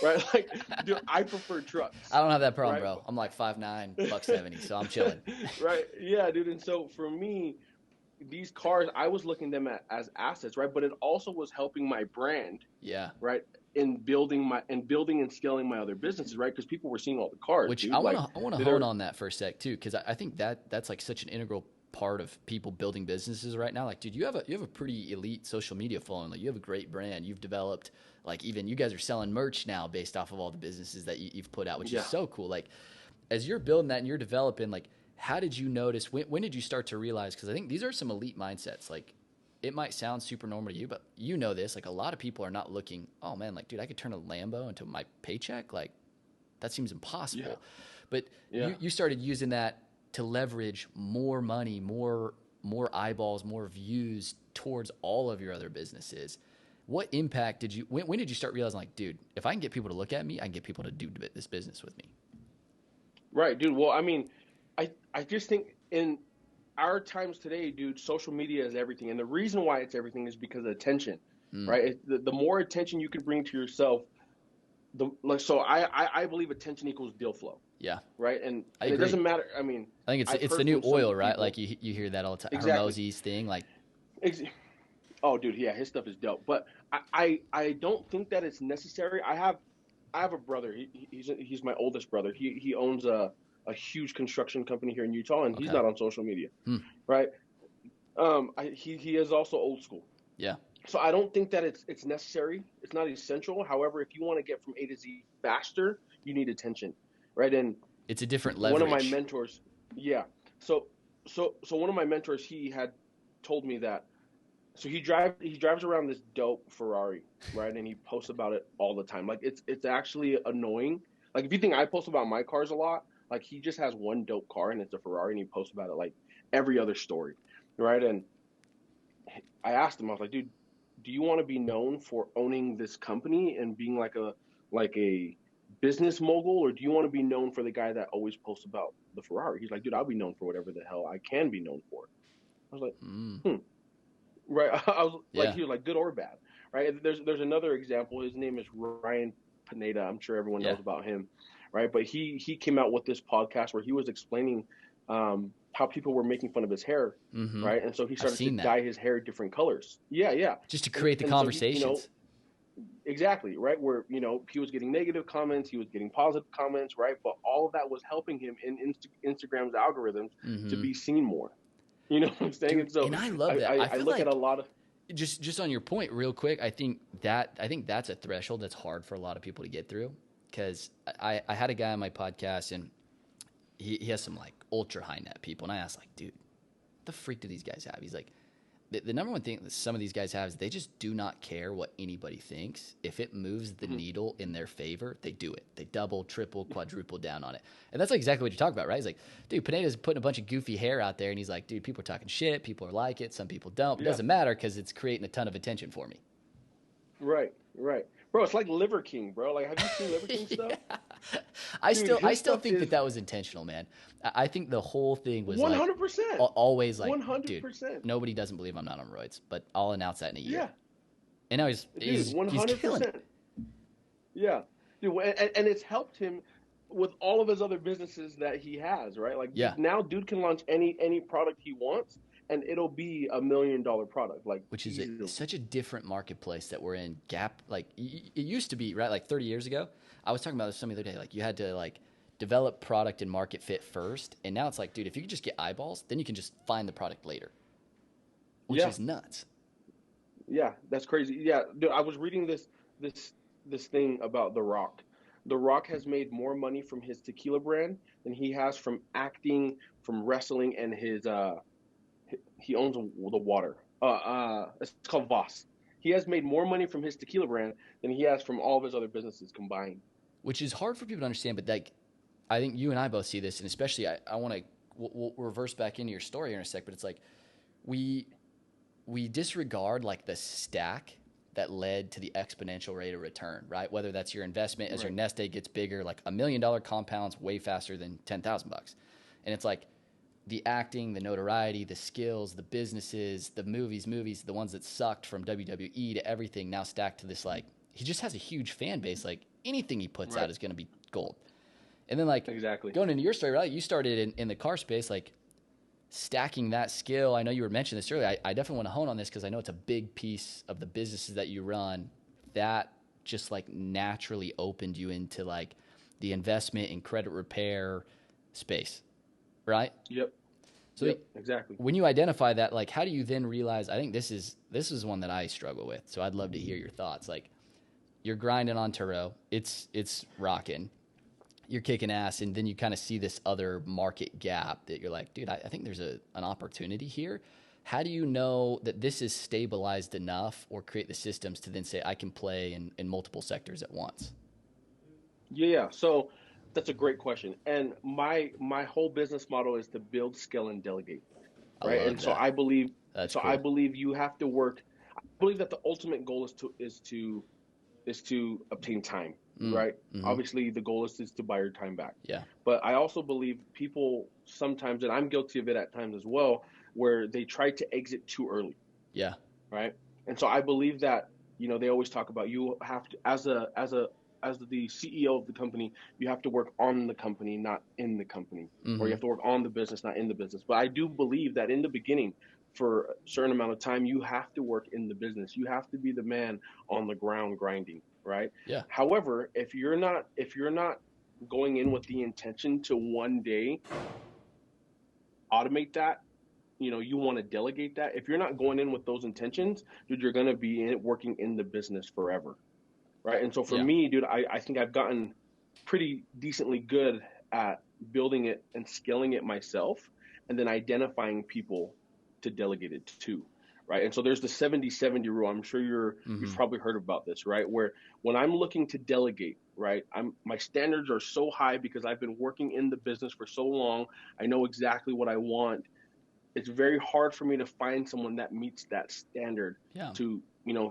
S5: right? Like, dude, I prefer trucks.
S4: I don't have that problem,
S5: right?
S4: bro. I'm like 5'9", $170, so I'm chilling.
S5: Right, yeah, dude. And so for me, these cars, I was looking them as assets, right? But it also was helping my brand,
S4: Yeah.
S5: right, in building and scaling my other businesses, right? Because people were seeing all the cars.
S4: Which
S5: dude.
S4: I want to hone on that for a sec too, because I think that's like such an integral part of people building businesses right now. Like, dude, you have a pretty elite social media following. Like, you have a great brand. You've developed, like, even you guys are selling merch now based off of all the businesses that you've put out, which is so cool. Like, as you're building that and you're developing, like, how did you notice? When did you start to realize? Because I think these are some elite mindsets. Like, it might sound super normal to you, but you know this. Like, a lot of people are not looking, oh man, like, dude, I could turn a Lambo into my paycheck. Like, that seems impossible. Yeah. But you started using that to leverage more money, more eyeballs, more views towards all of your other businesses. What impact did you, when did you start realizing, like, dude, if I can get people to look at me, I can get people to do this business with me?
S5: Right, dude. Well, I mean, I just think in our times today, dude, social media is everything. And the reason why it's everything is because of attention, right? The more attention you can bring to yourself, so I believe attention equals deal flow.
S4: Yeah.
S5: Right. And it doesn't matter. I mean,
S4: I think it's the new oil, right? Like you hear that all the time.
S5: Exactly.
S4: Hermosi's thing. Like,
S5: oh, dude. Yeah. His stuff is dope. But I don't think that it's necessary. I have a brother. He's my oldest brother. He owns a huge construction company here in Utah, and he's not on social media. Right. He is also old school.
S4: Yeah.
S5: So I don't think that it's necessary. It's not essential. However, if you want to get from A to Z faster, you need attention. Right. And
S4: it's a different leverage.
S5: One of my mentors, yeah. So one of my mentors, he had told me that. So he drives around this dope Ferrari, right? And he posts about it all the time. Like it's actually annoying. Like if you think I post about my cars a lot, like he just has one dope car and it's a Ferrari, and he posts about it like every other story, right? And I asked him, I was like, dude, do you want to be known for owning this company and being like a business mogul, or do you want to be known for the guy that always posts about the Ferrari? He's like, dude, I'll be known for whatever the hell I can be known for. I was like, right. I was like, he was like, good or bad, right? There's another example. His name is Ryan Pineda. I'm sure everyone knows about him, right? But he came out with this podcast where he was explaining how people were making fun of his hair, right? And so he started to dye his hair different colors. Yeah.
S4: Just to create the conversations.
S5: So exactly, right? Where, he was getting negative comments, he was getting positive comments, right? But all of that was helping him in Instagram's algorithms to be seen more. You know what I'm saying?
S4: Dude, and I love that.
S5: I look at a lot of...
S4: Just on your point real quick, I think that's a threshold that's hard for a lot of people to get through, because I had a guy on my podcast, and he has some like ultra high net people, and I asked, like, dude, what the freak do these guys have? He's like, the number one thing that some of these guys have is they just do not care what anybody thinks. If it moves the needle in their favor, they do it. They double, triple, quadruple down on it. And that's like exactly what you're talking about, right? He's like, dude, Pineda's putting a bunch of goofy hair out there, and he's like, dude, people are talking shit. People are like it. Some people don't. It doesn't matter because it's creating a ton of attention for me.
S5: Right. Bro, it's like Liver King, bro. Like, have you seen Liver King stuff?
S4: I still think that was intentional, man. I think the whole thing was 100%. Like, always like, 100%. Dude, nobody doesn't believe I'm not on roids, but I'll announce that in a year. Yeah. And now he's 100%.
S5: Yeah. Dude, and it's helped him with all of his other businesses that he has, right? Like, now dude can launch any product he wants, and it'll be $1 million product, like,
S4: which is such a different marketplace that we're in. Gap, like it used to be, right? Like 30 years ago, I was talking about this some other day. Like, you had to like develop product and market fit first, and now it's like, dude, if you could just get eyeballs, then you can just find the product later, which is nuts.
S5: Yeah, that's crazy. Yeah, dude, I was reading this thing about The Rock. The Rock has made more money from his tequila brand than he has from acting, from wrestling, and his he owns the water. It's called Voss. He has made more money from his tequila brand than he has from all of his other businesses combined.
S4: Which is hard for people to understand, but like, I think you and I both see this, and especially I want to we'll reverse back into your story here in a sec, but it's like we disregard like the stack that led to the exponential rate of return, right? Whether that's your investment as your nest egg gets bigger, like $1 million compounds way faster than $10,000. And it's like, the acting, the notoriety, the skills, the businesses, the movies, the ones that sucked from WWE to everything now stacked to this, like, he just has a huge fan base. Like, anything he puts out is going to be gold. And then, like, going into your story, right? You started in the car space, like, stacking that skill. I know you were mentioning this earlier. I definitely want to hone on this because I know it's a big piece of the businesses that you run that just, like, naturally opened you into, like, the investment and credit repair space, right?
S5: Yep.
S4: So
S5: exactly.
S4: When you identify that, like, how do you then realize, I think this is one that I struggle with. So I'd love to hear your thoughts. Like, you're grinding on Turo. It's rocking. You're kicking ass. And then you kind of see this other market gap that you're like, dude, I think there's an opportunity here. How do you know that this is stabilized enough or create the systems to then say, I can play in multiple sectors at once?
S5: Yeah. So that's a great question. And my whole business model is to build, scale, and delegate. Right. And so I believe I believe you have to work. I believe that the ultimate goal is to obtain time. Right. Mm-hmm. Obviously the goal is to buy your time back.
S4: Yeah.
S5: But I also believe people sometimes, and I'm guilty of it at times as well, where they try to exit too early.
S4: Yeah.
S5: Right. And so I believe that, they always talk about you have to, as the CEO of the company, you have to work on the company, not in the company, or you have to work on the business, not in the business. But I do believe that in the beginning, for a certain amount of time, you have to work in the business. You have to be the man on the ground grinding, right?
S4: Yeah.
S5: However, if you're not going in with the intention to one day automate that, you want to delegate that. If you're not going in with those intentions, dude, you're going to be working in the business forever. Right. And so for me, dude, I think I've gotten pretty decently good at building it and scaling it myself and then identifying people to delegate it to. Right. And so there's the 70-70 rule. I'm sure you've probably heard about this, right? Where when I'm looking to delegate, right, my standards are so high because I've been working in the business for so long. I know exactly what I want. It's very hard for me to find someone that meets that standard to,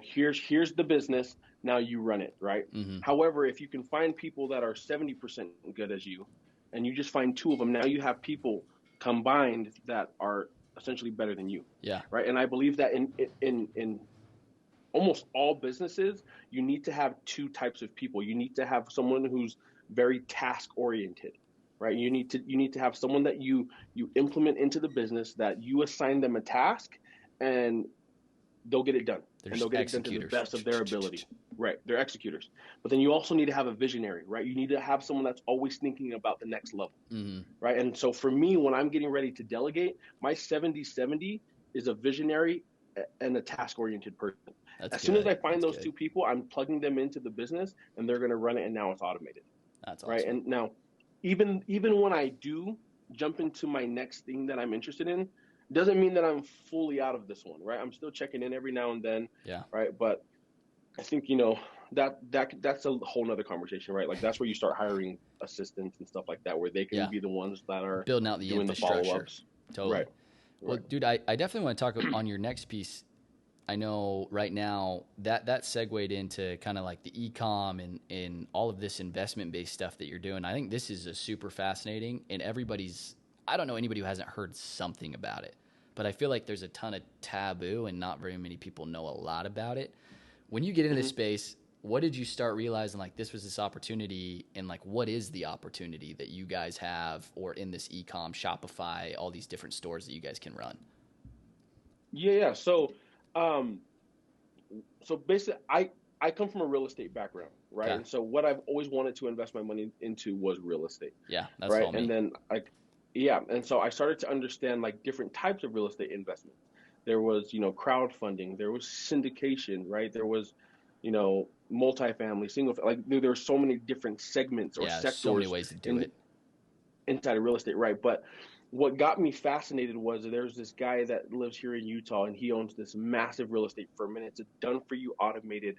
S5: here's the business. Now you run it, right? However, if you can find people that are 70% good as you, and you just find two of them, now you have people combined that are essentially better than you.
S4: Yeah.
S5: Right. And I believe that in almost all businesses, you need to have two types of people. You need to have someone who's very task oriented, right? You need to have someone that you implement into the business, that you assign them a task and they'll get it done. And they'll get it done to the best of their ability. Right. They're executors. But then you also need to have a visionary, right? You need to have someone that's always thinking about the next level. Right. And so for me, when I'm getting ready to delegate, my 70-70 is a visionary and a task oriented person. As soon as I find those two people, I'm plugging them into the business and they're going to run it. And now it's automated.
S4: That's awesome.
S5: Right. And now even when I do jump into my next thing that I'm interested in, doesn't mean that I'm fully out of this one, right? I'm still checking in every now and then, right? But I think, that's a whole nother conversation, right? Like that's where you start hiring assistants and stuff like that, where they can be the ones that are
S4: building out the infrastructure.
S5: The follow-ups.
S4: Totally. Right. Well, dude, I definitely want to talk on your next piece. I know right now that segued into kind of like the Ecom and all of this investment-based stuff that you're doing. I think this is a super fascinating, and I don't know anybody who hasn't heard something about it, but I feel like there's a ton of taboo and not very many people know a lot about it. When you get into this space, what did you start realizing, like, this was this opportunity, and like, what is the opportunity that you guys have, or in this Ecom, Shopify, all these different stores that you guys can run?
S5: Yeah. So basically I come from a real estate background, right? Okay. And so what I've always wanted to invest my money into was real estate.
S4: Yeah. That's
S5: right.
S4: All me.
S5: And then and so I started to understand like different types of real estate investments. There was, crowdfunding, there was syndication, right? There was, multifamily, single, like there were so many different segments or sectors.
S4: So many ways to do it
S5: inside of real estate, right? But what got me fascinated was there's this guy that lives here in Utah, and he owns this massive real estate firm, and it's a done for you automated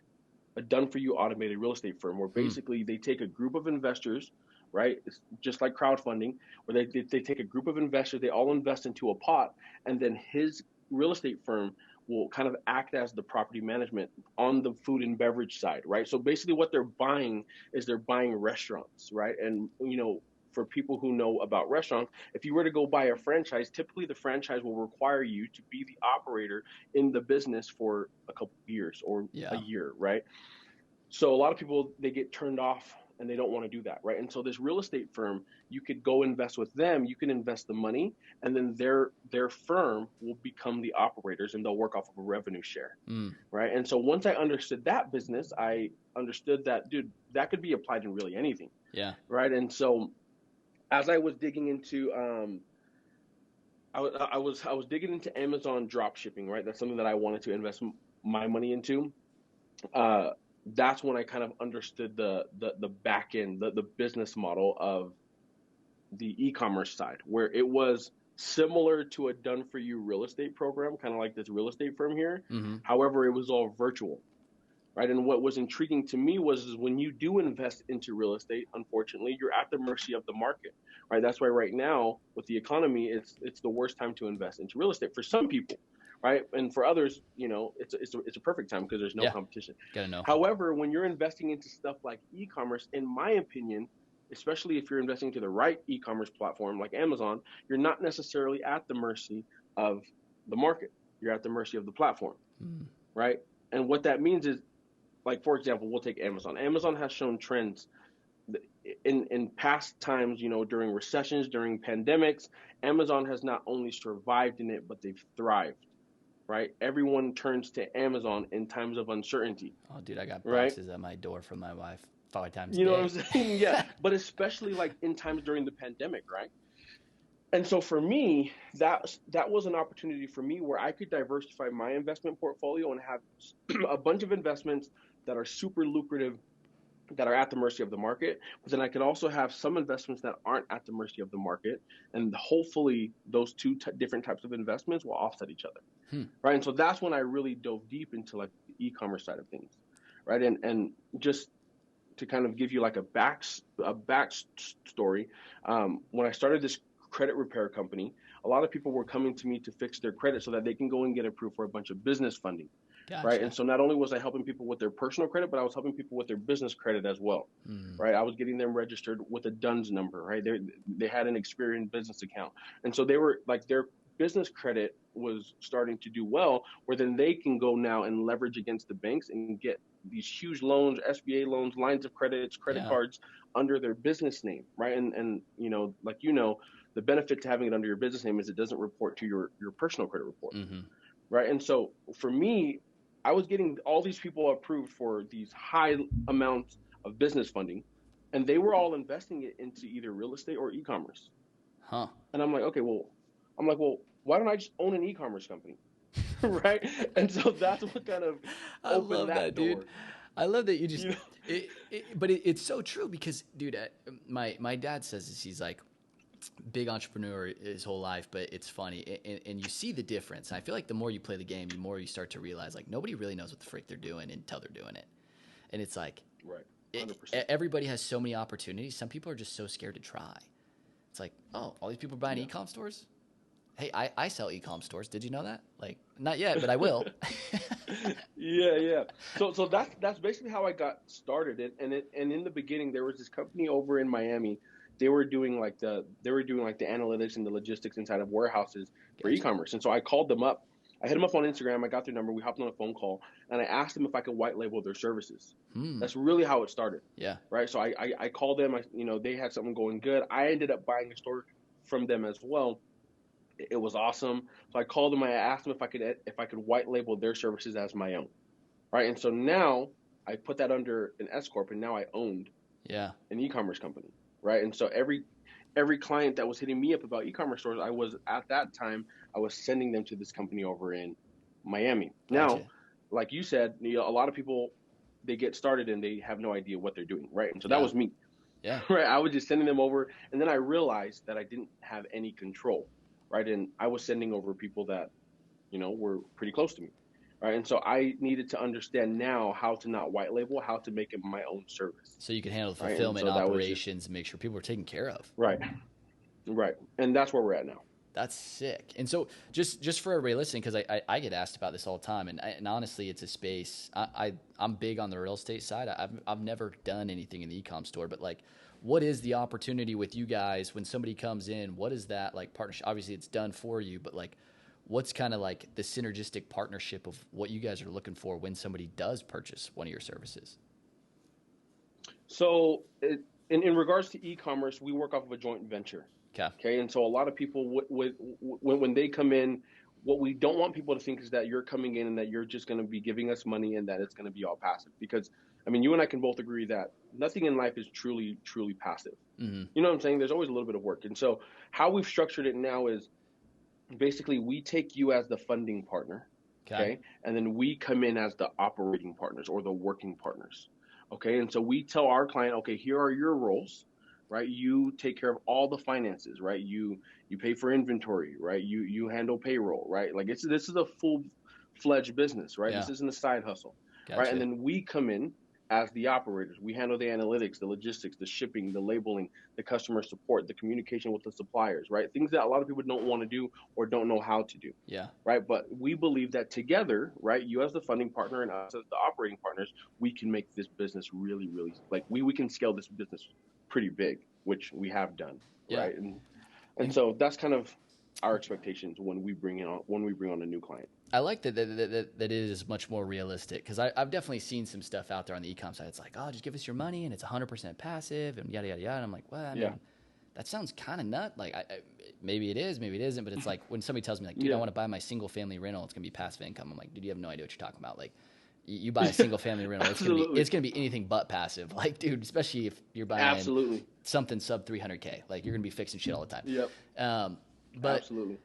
S5: real estate firm where basically they take a group of investors, right? It's just like crowdfunding, where they take a group of investors, they all invest into a pot, and then his real estate firm will kind of act as the property management on the food and beverage side, right? So basically what they're buying restaurants, right? And, for people who know about restaurants, if you were to go buy a franchise, typically the franchise will require you to be the operator in the business for a couple of years or a year, right? So a lot of people, they get turned off and they don't want to do that, right? And so this real estate firm, you could go invest with them, you can invest the money, and then their firm will become the operators and they'll work off of a revenue share, right? And so once I understood that business, I understood that, dude, that could be applied in really anything, right? And so as I was digging into, I was digging into Amazon drop shipping, right? That's something that I wanted to invest my money into. That's when I kind of understood the back end, the business model of the e-commerce side, where it was similar to a done-for-you real estate program, kind of like this real estate firm here. However, it was all virtual, right? And what was intriguing to me was when you do invest into real estate, unfortunately, you're at the mercy of the market, right? That's why right now with the economy, it's the worst time to invest into real estate for some people. Right. And for others, it's a perfect time because there's no competition.
S4: Gotta know.
S5: However, when you're investing into stuff like e-commerce, in my opinion, especially if you're investing to the right e-commerce platform like Amazon, you're not necessarily at the mercy of the market. You're at the mercy of the platform. Right. And what that means is, like, for example, we'll take Amazon. Amazon has shown trends in past times, during recessions, during pandemics. Amazon has not only survived in it, but they've thrived. Right? Everyone turns to Amazon in times of uncertainty.
S4: Oh, dude, I got boxes at my door from my wife 5 times a day.
S5: You know what I'm saying? Yeah. But especially like in times during the pandemic, right? And so for me, that was an opportunity for me where I could diversify my investment portfolio and have a bunch of investments that are super lucrative, that are at the mercy of the market, but then I could also have some investments that aren't at the mercy of the market, and hopefully those two different types of investments will offset each other, right? And so that's when I really dove deep into like the e-commerce side of things, right? And just to kind of give you like a back story, when I started this credit repair company, a lot of people were coming to me to fix their credit so that they can go and get approved for a bunch of business funding. Gotcha. Right. And so not only was I helping people with their personal credit, but I was helping people with their business credit as well. Right. I was getting them registered with a DUNS number. Right. They had an Experian business account. And so they were like, their business credit was starting to do well, where then they can go now and leverage against the banks and get these huge loans, SBA loans, lines of credits, credit cards under their business name. Right. And the benefit to having it under your business name is it doesn't report to your personal credit report. Right. And so for me, I was getting all these people approved for these high amounts of business funding, and they were all investing it into either real estate or e-commerce. And I'm like, well, why don't I just own an e-commerce company? Right. And so that's what kind of opened that door.
S4: Dude. I love that you just, but it's so true because, dude, my dad says this. He's like, big entrepreneur his whole life, but it's funny, and you see the difference. And I feel like the more you play the game, the more you start to realize like nobody really knows what the frick they're doing until they're doing it. And it's like,
S5: right, 100%.
S4: Everybody has so many opportunities. Some people are just so scared to try. It's like, oh, all these people are buying e-com stores. Hey, I sell e-com stores. Did you know that? Like, not yet, but I will.
S5: Yeah. So that's basically how I got started. And in the beginning, there was this company over in Miami. They were doing like the analytics and the logistics inside of warehouses for e-commerce. And so I called them up. I hit them up on Instagram. I got their number. We hopped on a phone call, and I asked them if I could white label their services. That's really how it started. Yeah. Right. So I called them. They had something going good. I ended up buying a store from them as well. It was awesome. So I called them. I asked them if I could white label their services as my own. Right. And so now I put that under an S corp, and now I owned an e-commerce company. Right. And so every client that was hitting me up about e-commerce stores, I was sending them to this company over in Miami. Gotcha. Now, like you said, a lot of people, they get started and they have no idea what they're doing. Right. And so that was me. Yeah. Right. I was just sending them over. And then I realized that I didn't have any control. Right. And I was sending over people that, were pretty close to me. Right. And so I needed to understand now how to not white label, how to make it my own service.
S4: So you can handle the fulfillment operations and make sure people are taken care of.
S5: Right. And that's where we're at now.
S4: That's sick. And so just for everybody listening, because I get asked about this all the time, and honestly, it's a space. I'm big on the real estate side. I've never done anything in the e-com store, but like, what is the opportunity with you guys when somebody comes in? What is that like partnership? Obviously, it's done for you, but like, what's kind of like the synergistic partnership of what you guys are looking for when somebody does purchase one of your services?
S5: So in regards to e-commerce, we work off of a joint venture.
S4: Okay.
S5: And so a lot of people, when they come in, what we don't want people to think is that you're coming in and that you're just going to be giving us money and that it's going to be all passive. Because, I mean, you and I can both agree that nothing in life is truly passive.
S4: Mm-hmm.
S5: You know what I'm saying? There's always a little bit of work. And so how we've structured it now is basically we take you as the funding partner. Okay. And then we come in as the operating partners or the working partners. Okay. And so we tell our client, okay, here are your roles. Right, you take care of all the finances. Right, you pay for inventory. Right, you handle payroll. Right, like this is a full-fledged business. Right, This isn't a side hustle.
S4: Gotcha.
S5: Right, and then we come in as the operators. We handle the analytics, the logistics, the shipping, the labeling, the customer support, the communication with the suppliers. Right, things that a lot of people don't want to do or don't know how to do.
S4: Yeah.
S5: Right, but we believe that together, right, you as the funding partner and us as the operating partners, we can make this business really like we can scale this business pretty big, which we have done, right? And so that's kind of our expectations when we bring on a new client.
S4: I like that it is much more realistic, because I've definitely seen some stuff out there on the e-com side. It's like, oh, just give us your money and it's 100% passive and yada yada yada. And I'm like, well, I mean, that sounds kind of nut. Like, maybe it is, maybe it isn't. But it's like when somebody tells me, like, dude, I want to buy my single family rental, it's gonna be passive income. I'm like, dude, you have no idea what you're talking about. Like, you buy a single family rental, it's gonna be anything but passive. Like, dude, especially if you're buying something sub 300K, like you're gonna be fixing shit all the time.
S5: Yep.
S4: But
S5: absolutely.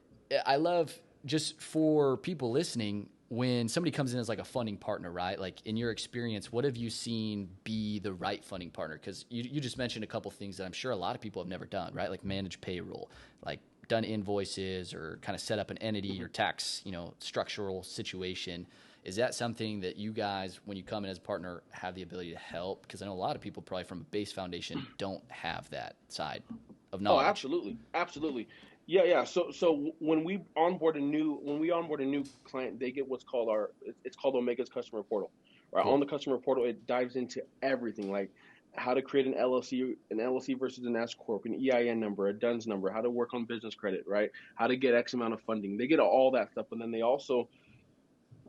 S4: I love, just for people listening, when somebody comes in as like a funding partner, right? Like, in your experience, what have you seen be the right funding partner? Because you just mentioned a couple things that I'm sure a lot of people have never done, right? Like manage payroll, like done invoices, or kind of set up an entity or tax, structural situation. Is that something that you guys, when you come in as a partner, have the ability to help? Because I know a lot of people probably from a base foundation don't have that side of knowledge.
S5: Oh, absolutely. Yeah. So when we onboard a new client, they get what's called it's called Omega's customer portal. Right? Cool. On the customer portal, it dives into everything, like how to create an LLC versus an S corp, an EIN number, a DUNS number, how to work on business credit, right? How to get X amount of funding. They get all that stuff, and then they also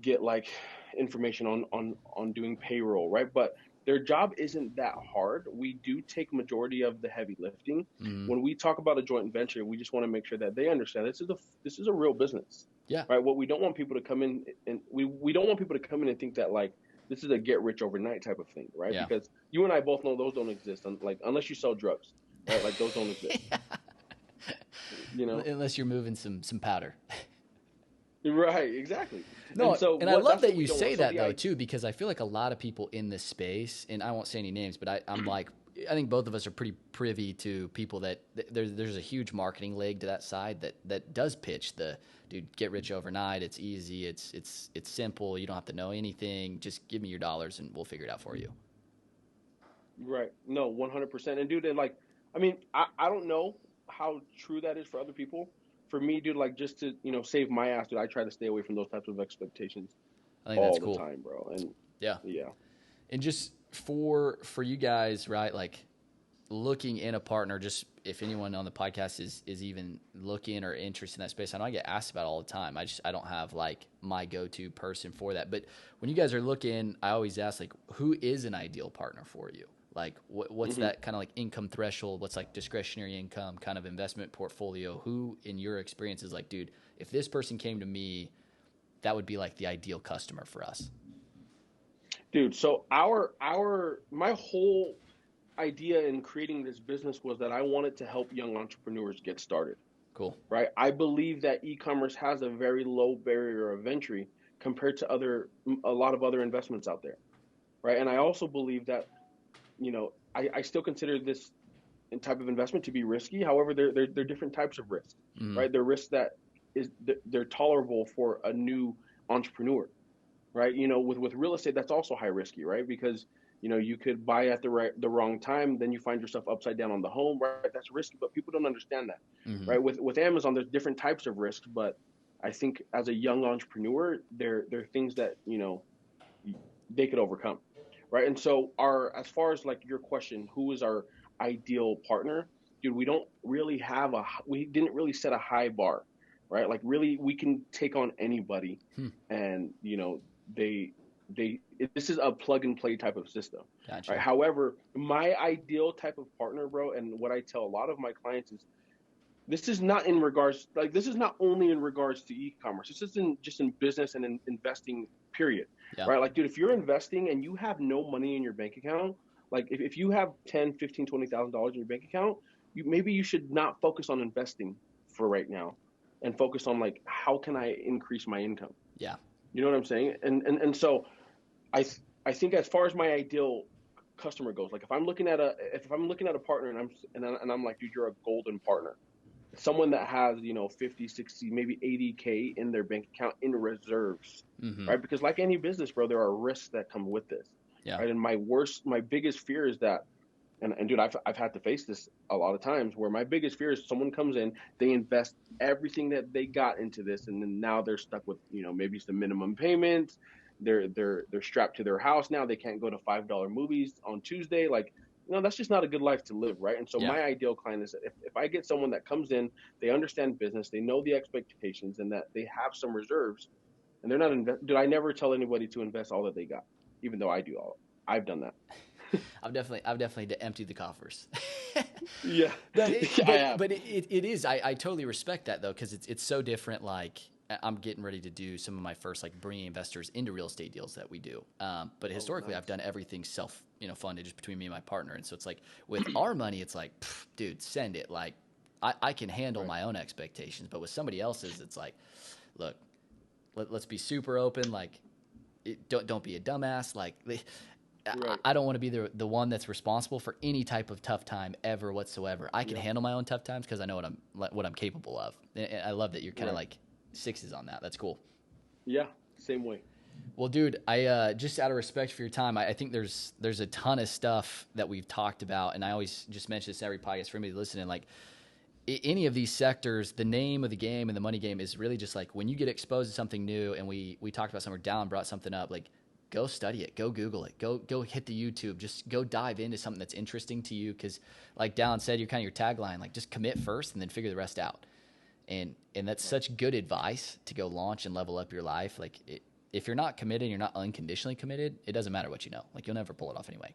S5: get like information on doing payroll, right? But their job isn't that hard. We do take majority of the heavy lifting. Mm-hmm. When we talk about a joint venture, we just want to make sure that they understand this is a real business.
S4: Yeah.
S5: Right. What we don't want people to come in and we don't want people to come in and think that like this is a get rich overnight type of thing, right? Yeah. Because you and I both know those don't exist. Like, unless you sell drugs, right? Like, those don't exist.
S4: Unless you're moving some powder.
S5: Right, exactly.
S4: No, and I love that you say that, though, too, because I feel like a lot of people in this space, and I won't say any names, but I'm like, I think both of us are pretty privy to people that there's a huge marketing leg to that side that does pitch the, dude, get rich overnight. It's easy. It's simple. You don't have to know anything. Just give me your dollars and we'll figure it out for you.
S5: Right. No, 100%. And dude, and like, I mean, I don't know how true that is for other people. For me, dude, like, just to, save my ass, dude, I try to stay away from those types of expectations all the time, bro. And yeah.
S4: And just for you guys, right, like, looking in a partner, just if anyone on the podcast is even looking or interested in that space, I know I get asked about it all the time. I don't have like my go-to person for that. But when you guys are looking, I always ask, like, who is an ideal partner for you? Like, what's mm-hmm. that kind of like income threshold? What's like discretionary income, kind of investment portfolio? Who, in your experience, is like, dude, if this person came to me, that would be like the ideal customer for us?
S5: Dude, so my whole idea in creating this business was that I wanted to help young entrepreneurs get started.
S4: Cool.
S5: Right? I believe that e-commerce has a very low barrier of entry compared to a lot of other investments out there. Right? And I also believe that, I still consider this type of investment to be risky. However, they're different types of risk, mm-hmm. right? They're risks that they're tolerable for a new entrepreneur, right? With real estate, that's also high risky, right? Because, You could buy at the wrong time, then you find yourself upside down on the home, right? That's risky, but people don't understand that, right? With Amazon, there's different types of risks, but I think as a young entrepreneur, there are things that they could overcome, right? And so as far as like your question, who is our ideal partner? Dude, we didn't really set a high bar, right? Like really, we can take on anybody, and this is a plug and play type of system.
S4: Gotcha.
S5: Right? However, my ideal type of partner, bro, and what I tell a lot of my clients is this is not only in regards to e-commerce. This is just in business and in investing, period.
S4: Yeah.
S5: Right? Like, dude, if you're investing and you have no money in your bank account, like if you have $10, $15, $20,000 in your bank account, maybe you should not focus on investing for right now and focus on like, how can I increase my income?
S4: Yeah.
S5: You know what I'm saying? And so I think as far as my ideal customer goes, like if I'm looking at a partner and I'm like, dude, you're a golden partner. Someone that has, 50, 60, maybe 80K in their bank account in reserves, right? Because like any business, bro, there are risks that come with this.
S4: Yeah.
S5: Right. And my biggest fear is that, and dude, I've had to face this a lot of times where my biggest fear is someone comes in, they invest everything that they got into this, and then now they're stuck with, maybe it's the minimum payments. They're strapped to their house now. They can't go to $5 movies on Tuesday. Like, that's just not a good life to live, right? And so my ideal client is that if I get someone that comes in, they understand business, they know the expectations, and that they have some reserves, and they're not dude, I never tell anybody to invest all that they got, even though I do all. I've done that.
S4: I've definitely emptied the coffers.
S5: Yeah.
S4: But it is. I totally respect that though, because it's so different. Like I'm getting ready to do some of my first like bringing investors into real estate deals that we do. But historically, nice. I've done everything funded just between me and my partner. And so it's like with our money, it's like, dude, send it. Like I can handle my own expectations, but with somebody else's, it's like, look, let's be super open. Like don't be a dumbass. Like. Right. I don't want to be the one that's responsible for any type of tough time ever whatsoever. I can handle my own tough times because I know what I'm capable of. And I love that you're kind of like sixes on that. That's cool.
S5: Yeah, same way.
S4: Well, dude, I just out of respect for your time, I think there's a ton of stuff that we've talked about, and I always just mention this in every podcast for anybody listening. Like any of these sectors, the name of the game and the money game is really just like when you get exposed to something new, and we talked about somewhere, Dallin brought something up, like go study it, go Google it, go hit the YouTube, just go dive into something that's interesting to you. Cause like Dallin said, you're kind of your tagline, like just commit first and then figure the rest out. And that's such good advice to go launch and level up your life. Like if you're not committed, you're not unconditionally committed, it doesn't matter what you know, like you'll never pull it off anyway.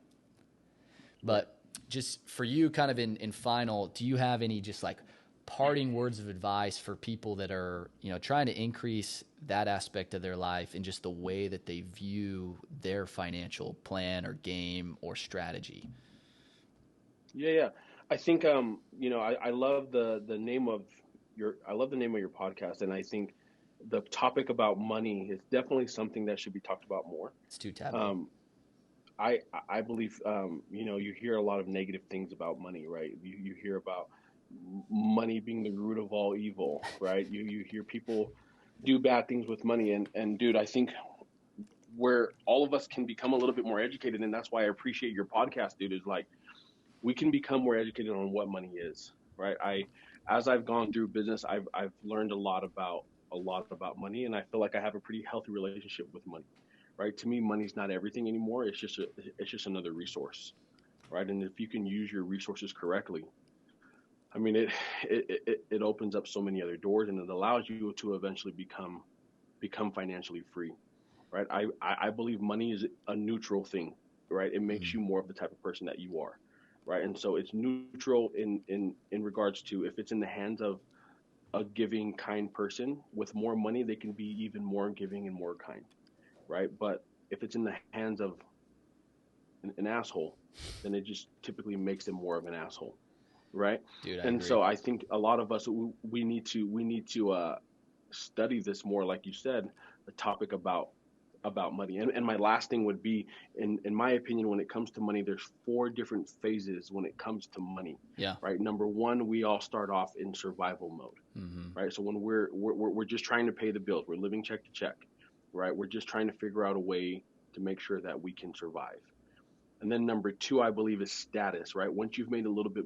S4: But just for you kind of in final, do you have any just like parting words of advice for people that are, trying to increase that aspect of their life and just the way that they view their financial plan or game or strategy?
S5: Yeah. I think, I love the name of your podcast. And I think the topic about money is definitely something that should be talked about more.
S4: It's too taboo.
S5: I believe, you hear a lot of negative things about money, right? You hear about money being the root of all evil, right? You hear people do bad things with money, and dude, I think where all of us can become a little bit more educated, and that's why I appreciate your podcast, dude, is like we can become more educated on what money is, right? As I've gone through business, I've learned a lot about money, and I feel like I have a pretty healthy relationship with money, right? To me, money's not everything anymore. It's just another resource, right? And if you can use your resources correctly, I mean, it opens up so many other doors, and it allows you to eventually become financially free, right? I believe money is a neutral thing, right? It makes you more of the type of person that you are, right? And so it's neutral in regards to if it's in the hands of a giving, kind person with more money, they can be even more giving and more kind, right? But if it's in the hands of an asshole, then it just typically makes them more of an asshole. Right.
S4: Dude,
S5: and agree. So I think a lot of us, we need to study this more. Like you said, the topic about money. And my last thing would be, in my opinion, when it comes to money, there's 4 different phases when it comes to money.
S4: Yeah.
S5: Right. Number 1, we all start off in survival mode. Mm-hmm. Right. So when we're just trying to pay the bills, we're living check to check. Right. We're just trying to figure out a way to make sure that we can survive. And then number 2, I believe, is status, right? Once you've made a little bit,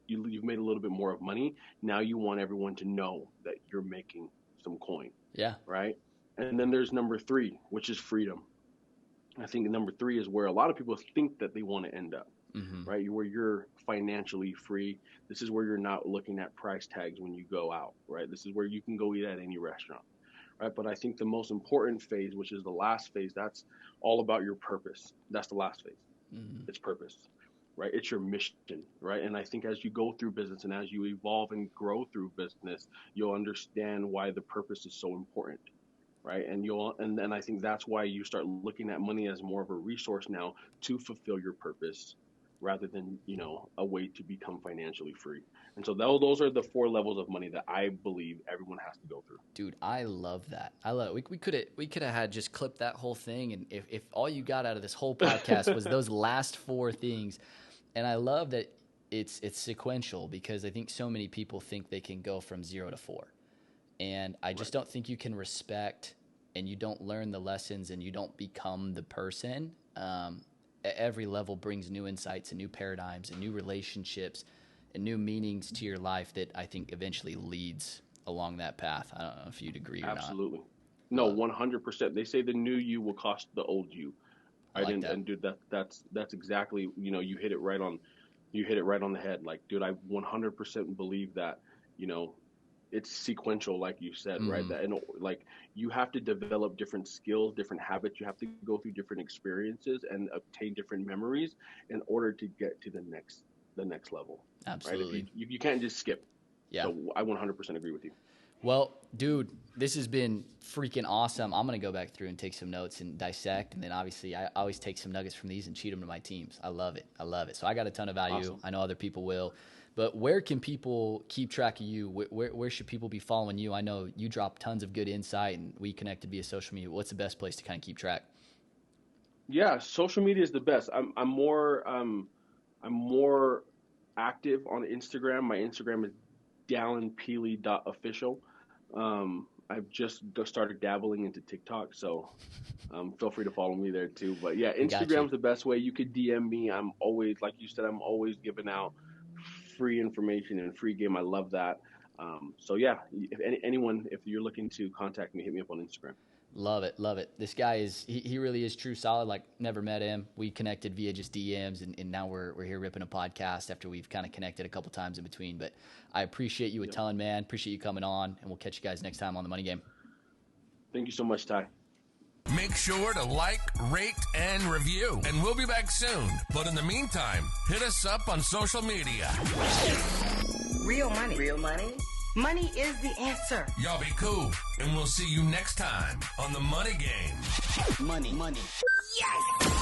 S5: you've made a little bit more of money. Now you want everyone to know that you're making some coin.
S4: Yeah.
S5: Right. And then there's number 3, which is freedom. I think number 3 is where a lot of people think that they want to end up, right? Where you're financially free. This is where you're not looking at price tags when you go out, right? This is where you can go eat at any restaurant, right? But I think the most important phase, which is the last phase, that's all about your purpose. That's the last phase. It's purpose, right? It's your mission, right? And I think as you go through business and as you evolve and grow through business, you'll understand why the purpose is so important. Right. And then I think that's why you start looking at money as more of a resource now to fulfill your purpose rather than, a way to become financially free. And so those are the 4 levels of money that I believe everyone has to go through.
S4: Dude, I love that. I love it. We could have had just clipped that whole thing. And if all you got out of this whole podcast was those last 4 things. And I love that it's sequential, because I think so many people think they can go from 0 to 4. And I just don't think you can respect, and you don't learn the lessons, and you don't become the person. At every level brings new insights and new paradigms and new relationships and new meanings to your life that I think eventually leads along that path. I don't know if you'd agree or
S5: Absolutely. not. No, 100%. They say the new you will cost the old you. And dude, that's exactly, you hit it right on the head. Like, dude, I 100% believe that, it's sequential, like you said, right? That, and like, you have to develop different skills, different habits. You have to go through different experiences and obtain different memories in order to get to the next level.
S4: Absolutely.
S5: Right? You can't just skip.
S4: Yeah.
S5: So I 100% agree with you.
S4: Well, dude, this has been freaking awesome. I'm going to go back through and take some notes and dissect. And then obviously I always take some nuggets from these and cheat them to my teams. I love it. So I got a ton of value.
S5: Awesome.
S4: I know other people will. But where can people keep track of you? Where should people be following you? I know you drop tons of good insight, and we connected via social media. What's the best place to kind of keep track?
S5: Yeah, social media is the best. I'm more active on Instagram. My Instagram is dallinpili.official. I've just started dabbling into TikTok, so feel free to follow me there too. But yeah, Instagram's the best way. You could DM me. I'm always, like you said, I'm always giving out free information and free game. I love that. So yeah, if you're looking to contact me, hit me up on Instagram.
S4: Love it. This guy he really is true solid. Like, never met him. We connected via just DMs, and now we're here ripping a podcast after we've kind of connected a couple times in between. But I appreciate you a ton, man. Appreciate you coming on, and we'll catch you guys next time on The Money Game.
S5: Thank you so much, Ty.
S1: Make sure to like, rate, and review. And we'll be back soon. But in the meantime, hit us up on social media.
S2: Real money. Real money? Money is the answer.
S1: Y'all be cool. And we'll see you next time on The Money Game.
S2: Money. Yes!